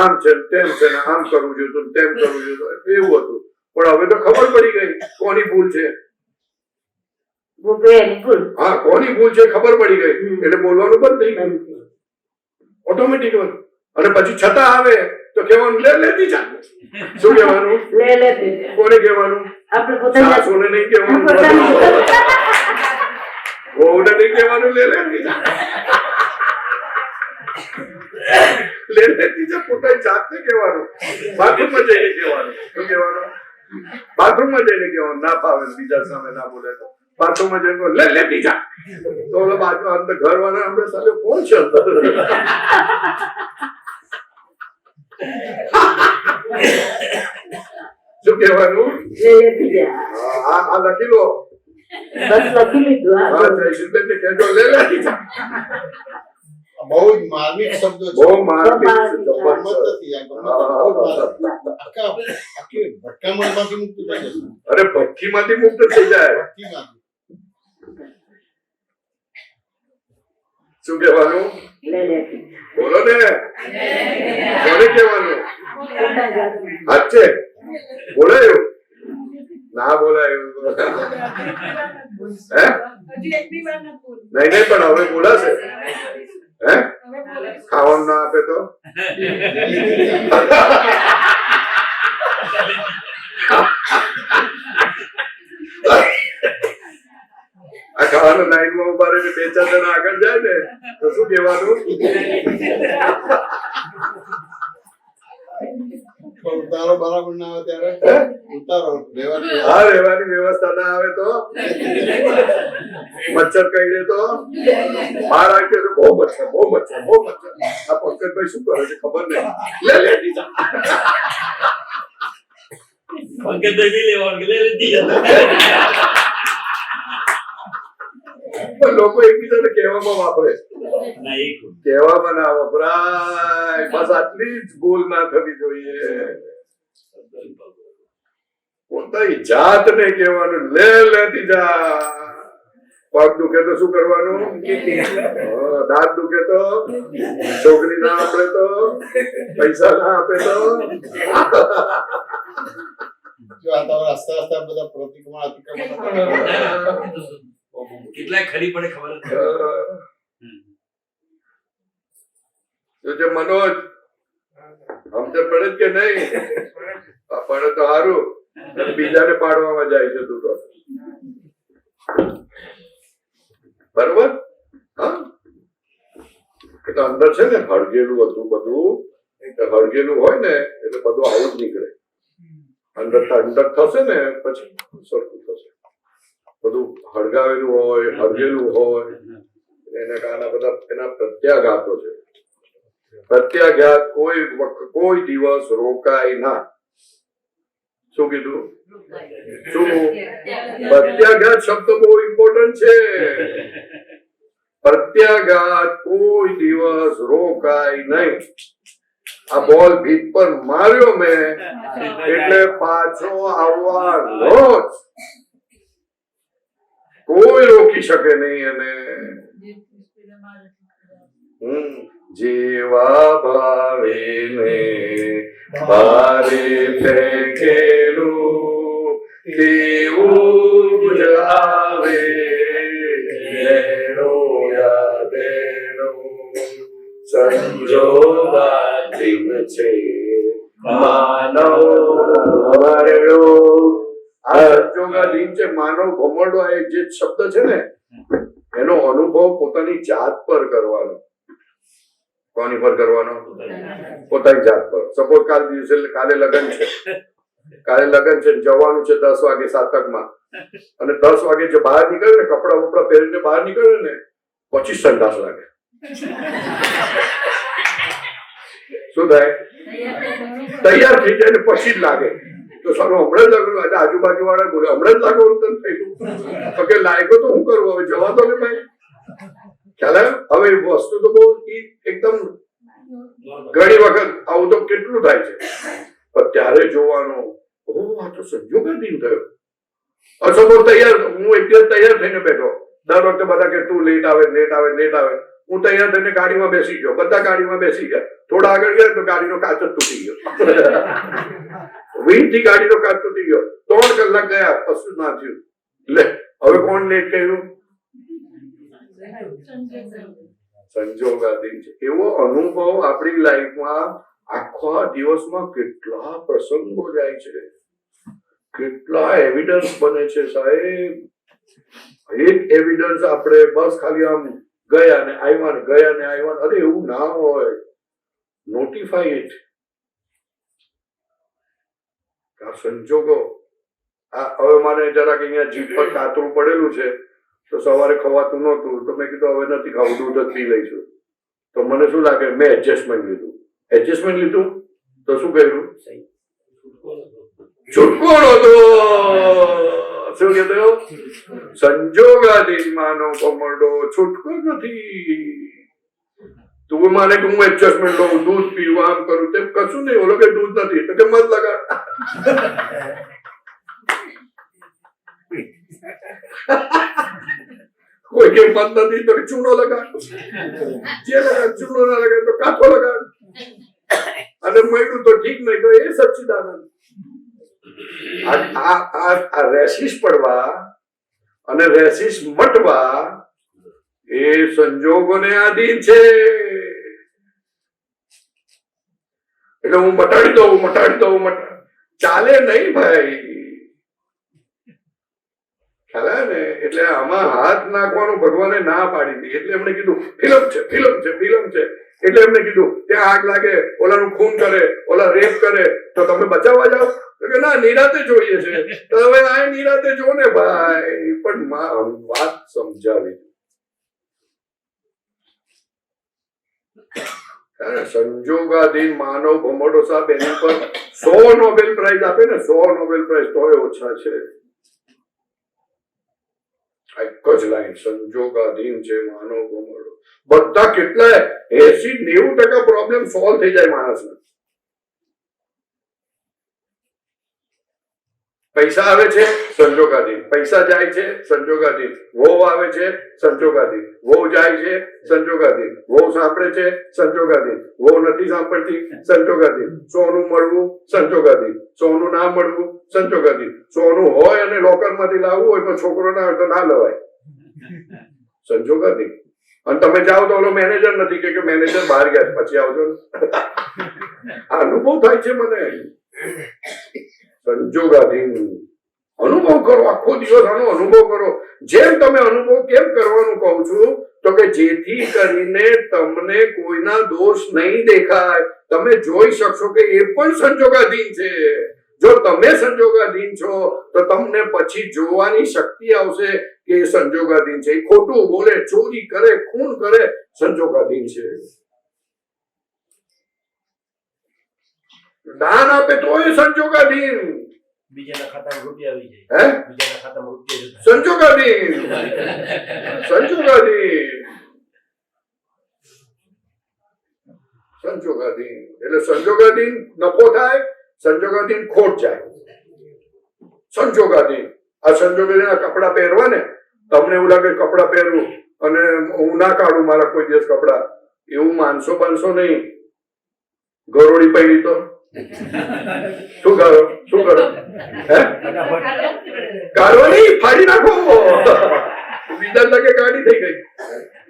Speaker 8: આમ છે, તેમ છે, ને આમ કરવું જોઈએ, તેમ કરવું જોઈએ, એવું હતું. પણ હવે તો ખબર પડી ગઈ કોની ભૂલ છે. હા, કોની ભૂલ છે ખબર પડી ગઈ એટલે બોલવાનું બંધ થઈ ગયું ઓટોમેટિક. અને પછી છતાં આવે તો કહેવાનું લે લેતી જા. શું કહેવાનું?
Speaker 7: લે લે દીધા.
Speaker 8: કોને કહેવાનું?
Speaker 7: આપણે પોતાની
Speaker 8: સાસુને નહીં કહેવાનું, વહુને નહીં કહેવાનું લે લેતી જા. લે લેતી જા પોતાની જાતને કહેવાનું. બાથરૂમમાં જઈને કહેવાનું. શું કહેવાનું? બાથરૂમમાં જઈને કહેવાનું. ના ફાવે બીજા સામે ના બોલે તો બાથરૂમમાં જઈને લે લેતી જા. તો ઓલા બાજુ અંદર ઘરવાળા આપણે સાલે કોણ છે અંદર? શું કહેવાનું?
Speaker 7: લે લે દીધા.
Speaker 8: આ લખી લો.
Speaker 7: બસ લખી લીધું.
Speaker 8: હા, જયશીલબેનને કહેજો લે લેતી જા.
Speaker 2: બહુ જ માર્મિક શબ્દો છે.
Speaker 8: બહુ માર્મિક છે,
Speaker 7: માર્મિક.
Speaker 8: જબરજસ્ત.
Speaker 2: ગમત નથી આ, ગમત બહુ જ માર્મિક. આખી ભટકામણમાંથી મુક્ત થઈ જશે.
Speaker 8: અરે ભક્તિમાંથી મુક્ત થઈ જાય.
Speaker 2: ભક્તિમાંથી.
Speaker 8: શું કહેવાનું?
Speaker 7: લે લે
Speaker 8: બોલો ને. કોને કહેવાનું? સાચે બોલાયું? ના બોલાયું. હે?
Speaker 6: હજી એક બી વાર નથી બોલી.
Speaker 8: નહીં નહીં, પણ હવે બોલાશે. હે?
Speaker 6: હવે બોલીશ.
Speaker 8: ખાવાનું ના આપે તો? આ ખાવાનું લાઈનમાં ઉભા રહીને 2-4 જણા આગળ જાય ને તો શું કહેવાનું?
Speaker 2: પણ ઉતારો બરાબર ના આવે ત્યારે ઉતારો રહેવાની
Speaker 8: હા, રહેવાની વ્યવસ્થા ના આવે તો મચ્છર કહીને તો બહાર આવી તો બહુ મચ્છર. આ પંકજભાઈ શું કરે છે ખબર નહીં. લે લેતી જા.
Speaker 9: પંકજભાઈ લેવાનું લે લેતી જા.
Speaker 8: પણ લોકો એકબીજાને કહેવામાં વાપરે.
Speaker 9: ના એક
Speaker 8: કહેવામાં ના વપરાય. બસ આટલી જ ભૂલ ના થવી જોઈએ. પોતાની જાતને કહેવાનું લે લેતી જા. પગ દુખે તો શું કરવાનું? દાંત દુખે તો, છોકરી ના આપે તો, પૈસા ના આપે તો.
Speaker 2: જો આ તમારા આસ્તે આસ્તે બધા પ્રતિક્રમણ
Speaker 9: કેટલાય ખરી પડે ખબર જ નથી.
Speaker 8: જો મનોજ સમજ પડે જ કે નહીં? પડે તો સારું. બીજાને પાડવામાં જાય છે તું તો. બરોબર? હા, એટલે અંદર છે ને હળગેલું હતું બધું. હળગેલું હોય ને એટલે બધું આવું જ નીકળે. અંદર થશે ને પછી સરખું થશે. બધું હળગાવેલું હોય, હળગેલું હોય, એના કારણે બધા એના પ્રત્યાઘાતો છે. પ્રત્યાઘાત કોઈ દિવસ રોકાય ના. શું કીધું? શું? પ્રત્યાઘાત શબ્દ બહુ ઇમ્પોર્ટન્ટ છે. પ્રત્યાઘાત કોઈ દિવસ રોકાય નહીં. આ બોલ ભીત પર માર્યો મેં એટલે પાછો આવવાનો જ. કોઈ રોકી શકે નહીં એને. જેવા ભાવે ને ભારે ફેંકેલું તેવું જ આવે. લેણો યાદેનો સંજોગાધીન છે માનવ ભમરડો. આ સંજોગાધીન છે માનવ ભમરડો. આ એક જે શબ્દ છે ને એનો અનુભવ પોતાની જાત પર કરવાનો. કોની પર કરવાનો? પોતાની જાત પર. સપોઝ કાલે લગ્ન છે, જવાનું છે 10 વાગે સાતકમાં, અને 10 વાગે જે બહાર નીકળે ને કપડા બપડા પહેરીને બહાર નીકળે ને પછી સંડાસ લાગે. શું થાય? તૈયાર થઈ જાય ને પછી જ લાગે. તો સારું હમણાં જ લાગ્યું. આજે આજુબાજુ વાળા બોલે હમણાં જ લાગવાનું તને થયેલું. તો કે લાગ્યો તો હું કરવું? હવે જવા દો ને ભાઈ. ખ્યાલ આવ્યો? હવે વસ્તુ તો બહુ એકદમ ઘણી વખત આવું તો કેટલું થાય છે, પણ ત્યારે જોવાનું આ તો સંજોગાધીન થયો. સપોઝ તૈયાર, હું એક દિવસ તૈયાર થઈને બેઠો. દર વખતે બધા કે તું લેટ આવે. હું તૈયાર થઈને ગાડીમાં બેસી ગયો. બધા ગાડીમાં બેસી ગયા. થોડા આગળ ગયા તો ગાડીનો કાચ જ તૂટી ગયો. વિન્ડ થી ગાડીનો કાચ તૂટી ગયો. 3 કલાક ગયા, કશું ના થયું. લે હવે કોણ લેટ કર્યું? સંજોગાધીન છે. એવો અનુભવ આપણી લાઈફમાં આખા દિવસમાં કેટલા પ્રસંગો જાય છે, કેટલા એવિડન્સ બને છે સાહેબ. એક એવિડન્સ આપણે બસ ખાલી આમ ગયા ને આવ્યા ને ગયા ને આવ્યા, અરે એવું ના હોય. Notify it. આ સંજોગો. હવે મને જરાક અહીંયા જીભ પર કાતરું પડેલું છે, તો સવારે ખવાતું નહોતું, તો મેં કીધું હવે નથી ખાવું, દૂધ જ પી લઈશું. તો મને શું લાગે, મેં એડજસ્ટમેન્ટ લીધું તો શું કર્યું? છૂટકો નહોતો. શું કીધું? સંજોગાધીન માનવ ભમરડો છૂટકો નથી. તું માને કે હું એડજસ્ટમેન્ટ લઉં, દૂધ પીવું, આમ કરું, તેમ કશું નહીં. ઓલો કે દૂધ નથી, તો કે મત લગાડ. કોઈ કે મત નથી તો ચૂનો લગાડ, જે લગાડ, ચૂનો ના લગાડ તો કાથો લગાડ, અને મળ્યું તો ઠીક, નહીં તો એ સચ્ચિદાનંદ. આ રેશિસ પડવા અને રેશિસ મટવા એ સંજોગોને આધીન છે. એટલે હું મટાડી દઉં ચાલે નહીં ભાઈ. ખ્યાલ ને? એટલે આમાં હાથ નાખવાનું ભગવાને ના પાડી હતી. એટલે એમણે કીધું ફિલ્મ છે. એટલે એમને કીધું ત્યાં આગ લાગે, ઓલાનું ખૂન કરે, ઓલા રેપ કરે, તો તમે બચાવવા જાઓ? તો કે ના, નિરાતે જોઈએ છે. તો હવે આ નિરાતે જો ને ભાઈ. પણ વાત સમજાવી. સંજોગાધીન માનવ ભમરડો સાહેબ એની પર 100 નોબેલ પ્રાઇઝ આપે ને, 100 નોબેલ પ્રાઇઝ તોય ઓછા છે. એક જ લાઈન, સંજોગાધીન છે માનવ ભમરડો. બધા કેટલાય 80-90% પ્રોબ્લેમ સોલ્વ થઈ જાય માણસને. પૈસા આવે છે સંજોગાધીન, પૈસા જાય છે સંજોગાધીન. વહુ આવે છે સંજોગાધીન, વહુ જાય છે સંજોગાધીન. વહુ સાંભળે છે સંજોગાધીન, વહુ નથી સાંભળતી સંજોગાધીન. સોનું મળવું સંજોગાધીન, સોનું ના મળવું સંજોગાધીન. સોનું હોય અને લોકરમાંથી લાવવું હોય પણ છોકરો ના હોય તો ના લવાય, સંજોગાધીન. અને તમે જાઓ તો ઓલો મેનેજર નથી કે મેનેજર બહાર ગયા, પછી આવજો. અનુભવ થાય છે મને. સંજોગાધીન અનુભવ કરો, આખો દિવસ આનો અનુભવ કરો. જેમ તમે અનુભવ કેમ કરવાનું કહું છું, તો કે જેથી કરીને તમને કોઈના દોષ નહીં દેખાય, તમે જોઈ શકશો કે એ પણ સંજોગાધીન છે. જો તમે સંજોગાધીન છો તો તમને પછી જોવાની શક્તિ આવશે કે એ સંજોગાધીન છે. ખોટું બોલે, ચોરી કરે, ખૂન કરે, સંજોગાધીન છે. દાન આપે તો એ સંજોગાધીન.
Speaker 1: બીજાના ખાતામાં રૂપિયા આવી જાય,
Speaker 8: હે?
Speaker 1: બીજાના ખાતામાં રૂપિયા
Speaker 8: સંજોગાધીન. એટલે સંજોગાધીન નફો થાય, સંજોગાધીન ખોટ જાય. સંજોગાધીન આ સંજોગાધીન કપડા પહેરવા ને, તમને એવું લાગે કપડા પહેરવું અને હું ના કાઢું મારા કોઈ દિવસ કપડા, એવું માનસો બાનસો નહીં. ગરોળી પહેરી તો શું કરો? હે? કાઢવાની ફાડી નાખો. બીજા લાગે ગાડી થઈ ગઈ.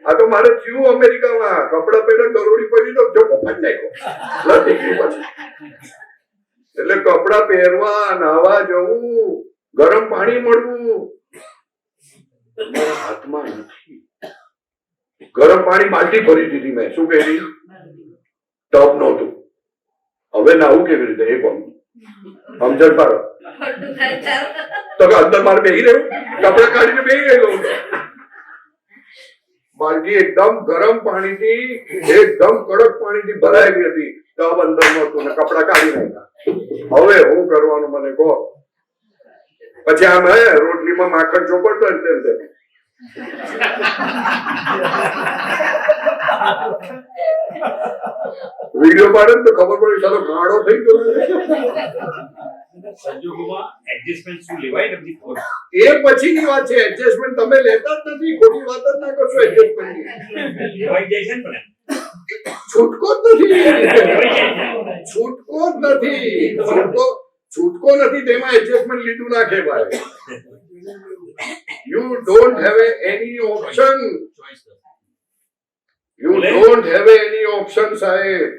Speaker 8: આ તો મારે થયું અમેરિકામાં, કપડા પહેરે ગરોળી પડી તો જોકો ફાડી નાખો. પછી એટલે કપડા પહેરવા, નાવા જવું, ગરમ પાણી મળવું હાથમાં નથી. ગરમ પાણી બાલટી ભરી દીધી મેં. શું કહી? ટબ નહોતું. હવે નાવું કેવી રીતે? એ કોણ સમજણ પાડો. તો અંદર મારે બેહી રહ્યું, કપડા કાઢીને બેહી ગયેલો. બાલટી એકદમ ગરમ પાણીથી, એકદમ કડક પાણીથી ભરાઈ ગઈ હતી. ટબ અંદર નહોતું ને કપડા કાઢી નાખ્યા. હવે હું કરવાનું મને કહો. પછી આમ રોટલીમાં માખણ ચોપડતો ને તેમ વિડીયો પાડે તો ખબર પડે ચાલો ગાળો થઈ ગયો.
Speaker 9: સંજોગોમાં એડજસ્ટમેન્ટ શું લેવાય નથી.
Speaker 8: એ પછીની વાત છે. એડજસ્ટમેન્ટ તમે લેતા જ નથી. ખોટી વાત જ ના કરશો. એડજસ્ટમેન્ટ
Speaker 9: લેવાઈ જાય છે ને,
Speaker 8: છૂટકો જ નથી. છૂટકો નથી. તેમાં એડજસ્ટમેન્ટ લીધું ના કહેવાય. You don't have any option. You don't have any option, સાહેબ.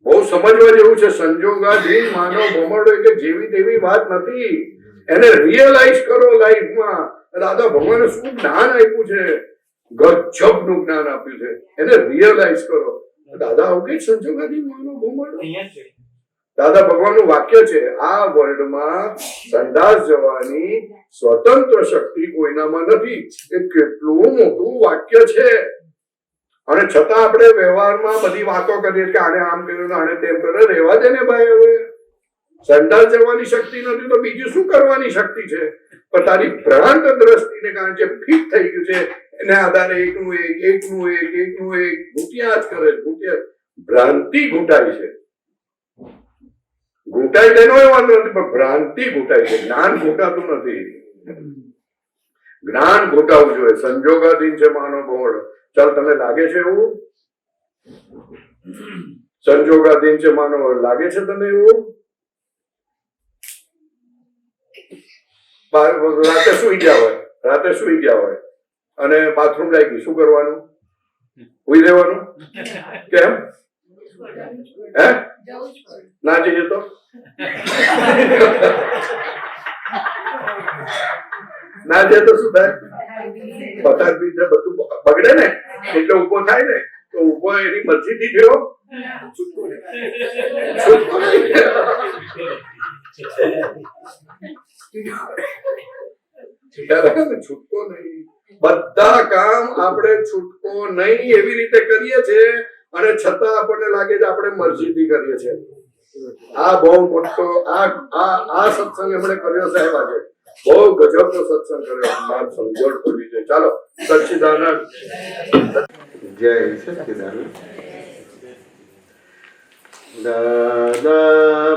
Speaker 8: બહુ સમજવા જેવું છે. સંજોગાધીન માનવ ભમરડો કે જેવી તેવી વાત નથી. એને રિયલાઇઝ કરો લાઈફમાં. દાદા ભગવાને શું જ્ઞાન આપ્યું છે, ગજબનું જ્ઞાન આપ્યું છે. એને રિયલાઇઝ કરો. દાદા આવું કઈ સંજોગાધીન માનવ ભમરડો. દાદા ભગવાનનું વાક્ય છે, આ વર્લ્ડમાં સંદાસ જવાની સ્વતંત્ર શક્તિ કોઈનામાં નથી. એ કેટલું મોટું વાક્ય છે. અને છતાં આપણે વ્યવહારમાં બધી વાતો કરીએ કે આને આમ કર્યું આને તેમ કર્યું. રહેવા દે ને ભાઈ, હવે સંદાસ જવાની શક્તિ નથી તો બીજું શું કરવાની શક્તિ છે? પણ તારી ભ્રાંત દ્રષ્ટિને કારણે જે ફિટ થઈ ગયું છે એને આધારે એકનું એક ઘૂંટ્યા જ કરે. ભ્રાંતિ ઘૂંટાય છે. ઘૂંટાય તેનો એ વાંધો નથી, પણ ભ્રાંતિ ઘૂંટાય છે. જ્ઞાન ઘૂંટાતું નથી. જ્ઞાન ઘૂંટાવું જોઈએ. સંજોગાધીન છે માનવ ભમરડો. ચાલ, તને લાગે છે એવું? સંજોગાધીન છે માનવ લાગે છે તને એવું? રાતે સુઈ ગયા હોય અને બાથરૂમ લાગી, શું કરવાનું? સુઈ રહેવાનું? કેમ? હે? ના જઈએ તો ના જઈએ તો શું થાય? પથાર પીધે બધું બગડે ને, એટલે ઉભો થાય ને તો ઉભો એની મરજીથી થયો. છૂટકો નહીં. બધા કામ આપણે છૂટકો નહીં એવી રીતે કરીએ છીએ અને છતાં આપણને લાગે છે આપણે મરજીથી કરીએ છીએ. આ બહુ મોટો આ સત્સંગ એમણે કર્યો સાહેબ. આજે બહુ ગજબનો સત્સંગ કર્યો. મારે સમજણ પડવી છે. ચાલો, સચ્ચિદાનંદ
Speaker 2: જય સચ્ચિદાનંદ. દાદા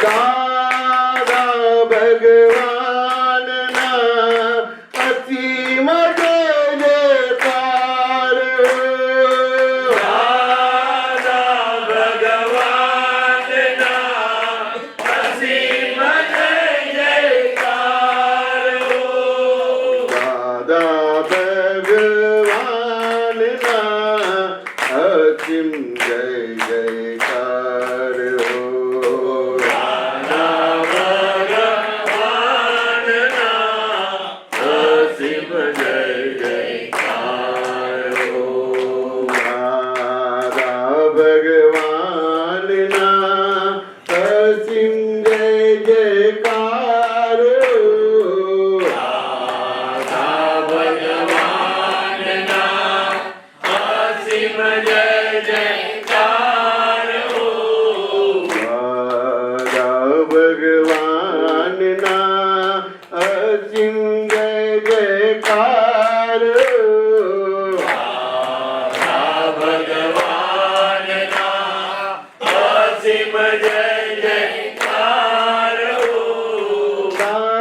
Speaker 2: દાદા ભગવાનના અસીમ જય જયકાર દાદા ભગવાનના અસીમ જય જયકાર દાદા ભગવાનના અસીમ જય જયકાર દાદા ભગવાનના અસીમ જય જયકાર દાદા ભગવાનના અસીમ જય જયકાર દાદા ભગવાનના અસીમ જય જયકાર દાદા ભગવાનના અસીમ જય જયકાર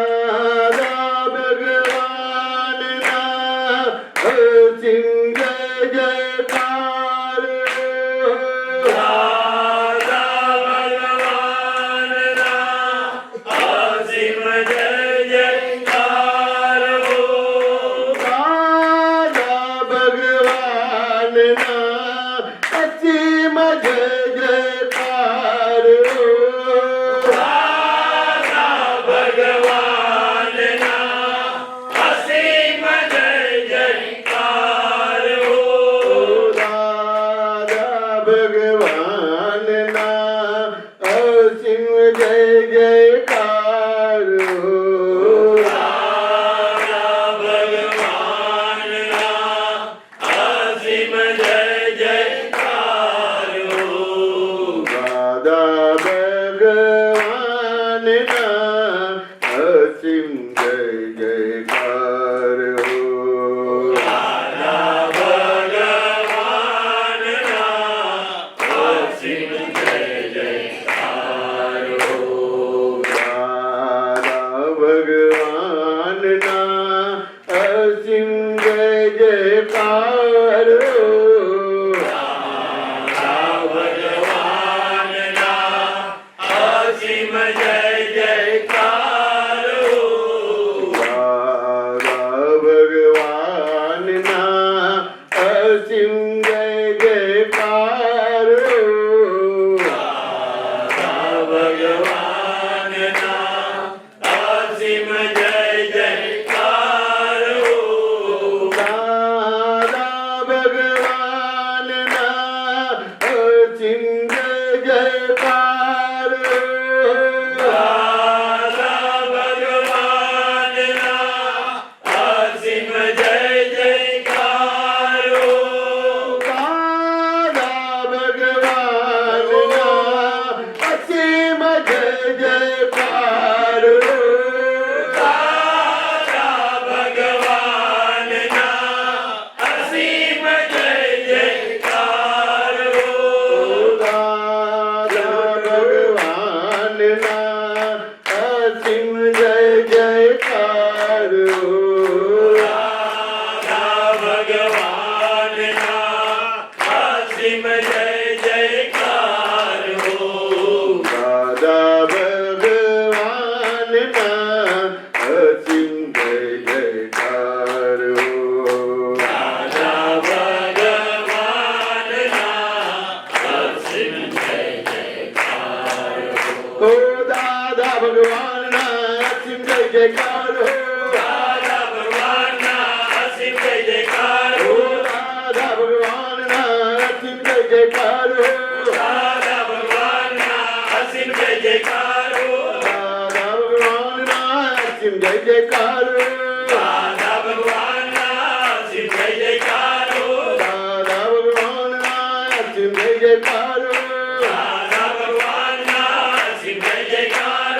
Speaker 2: દાદા ભગવાનના અસીમ જય જયકાર દાદા ભગવાનના અસીમ જય જયકાર દાદા ભગવાનના અસીમ જય જયકાર દાદા ભગવાનના અસીમ જય જયકાર દાદા ભગવાનના અસીમ જય જયકાર દાદા ભગવાનના અસીમ જય જયકાર દાદા ભગવાનના અસીમ જય જયકાર ઓ દાદા ભગવાનના અસીમ જય જયકાર દાદા ભગવાનના અસીમ જય જયકાર દાદા ભગવાનના અસીમ જય જયકાર દાદા ભગવાનના અસીમ જય જયકાર દાદા ભગવાનના અસીમ જય જયકાર દાદા ભગવાનના અસીમ જય જયકાર દાદા ભગવાનના અસીમ જય જયકાર દાદા ભગવાનના અસીમ જય જયકાર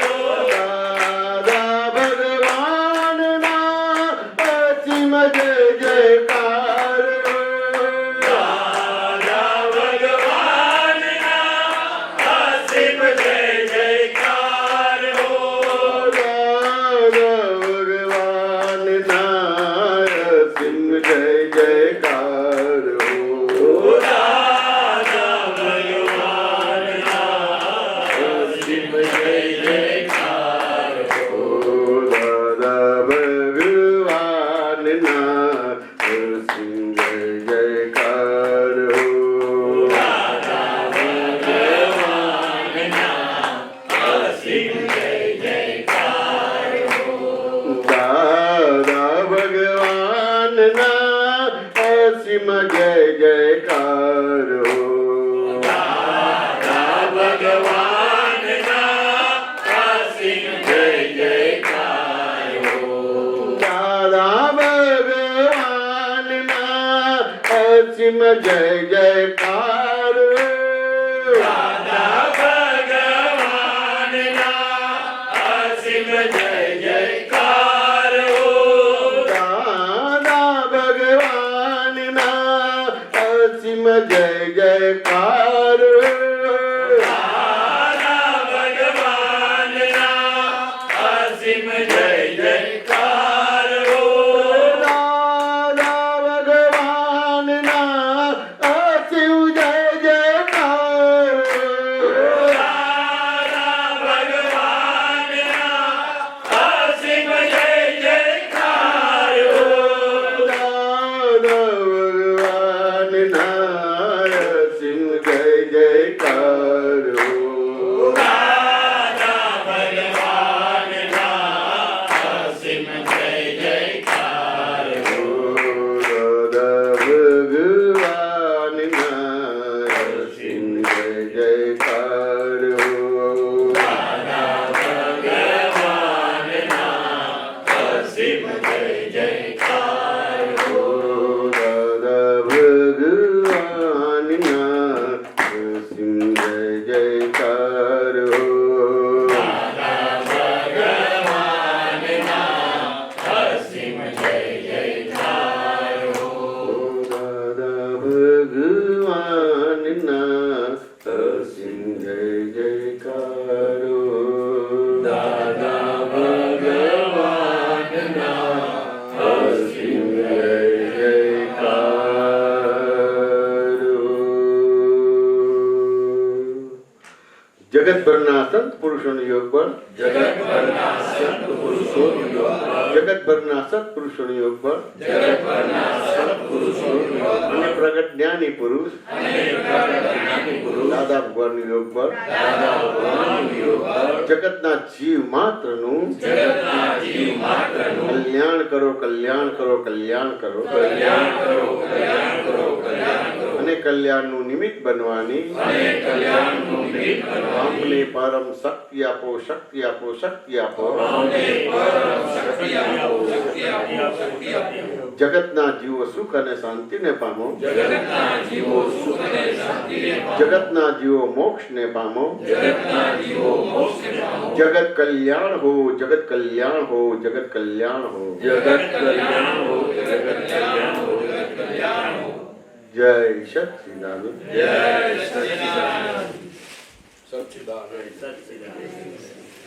Speaker 2: દાદા ભગવાનના અસીમ જય જયકાર દાદા ભગવાનના અસીમ જય જયકાર દાદા ભગવાનના અસીમ જય જયકાર હો. દાદા ભગવાનના અસીમ જય જયકાર હો. દાદા ભગવાનના અસીમ જય જયકાર હો. દાદા ભગવાનના અસીમ જય જયકાર હો. દાદા ભગવાનના અસીમ જય જયકાર હો. દાદા ભગવાનના અસીમ જય જયકાર હો. દાદા ભગવાનના અસીમ જય જયકાર હો. દાદા ભગવાનના અસીમ જય જયકાર હો. દાદા ભગવાનના અસીમ જય જયકાર હો. દાદા ભગવાનના અસીમ જય જયકાર હો. જગતભરના સંત પુરુષોનો યોગ બળ. જગતભરના સત્પુરુષોનો યોગ બળ. અને પ્રગટ જ્ઞાની પુરુષ દાદા ભગવાનનું યોગ બળ. જગતના જીવ માત્રનું કલ્યાણ કરો, કલ્યાણ કરો, કલ્યાણ કરો. અને કલ્યાણનું નિમિત્ત બનવાની અમને પરમ શક્તિ આપો, શક્તિ આપો, શક્તિ આપો. જગતના જીવો સુખ અને શાંતિને પામો. જગતના જીવો મોક્ષને પામો. જગત કલ્યાણ હો, જગત કલ્યાણ હો, જગત કલ્યાણ હો. જય સચ્ચિદાનંદ.
Speaker 8: સચ્ચિદાનંદ.
Speaker 1: સચ્ચિદાનંદ.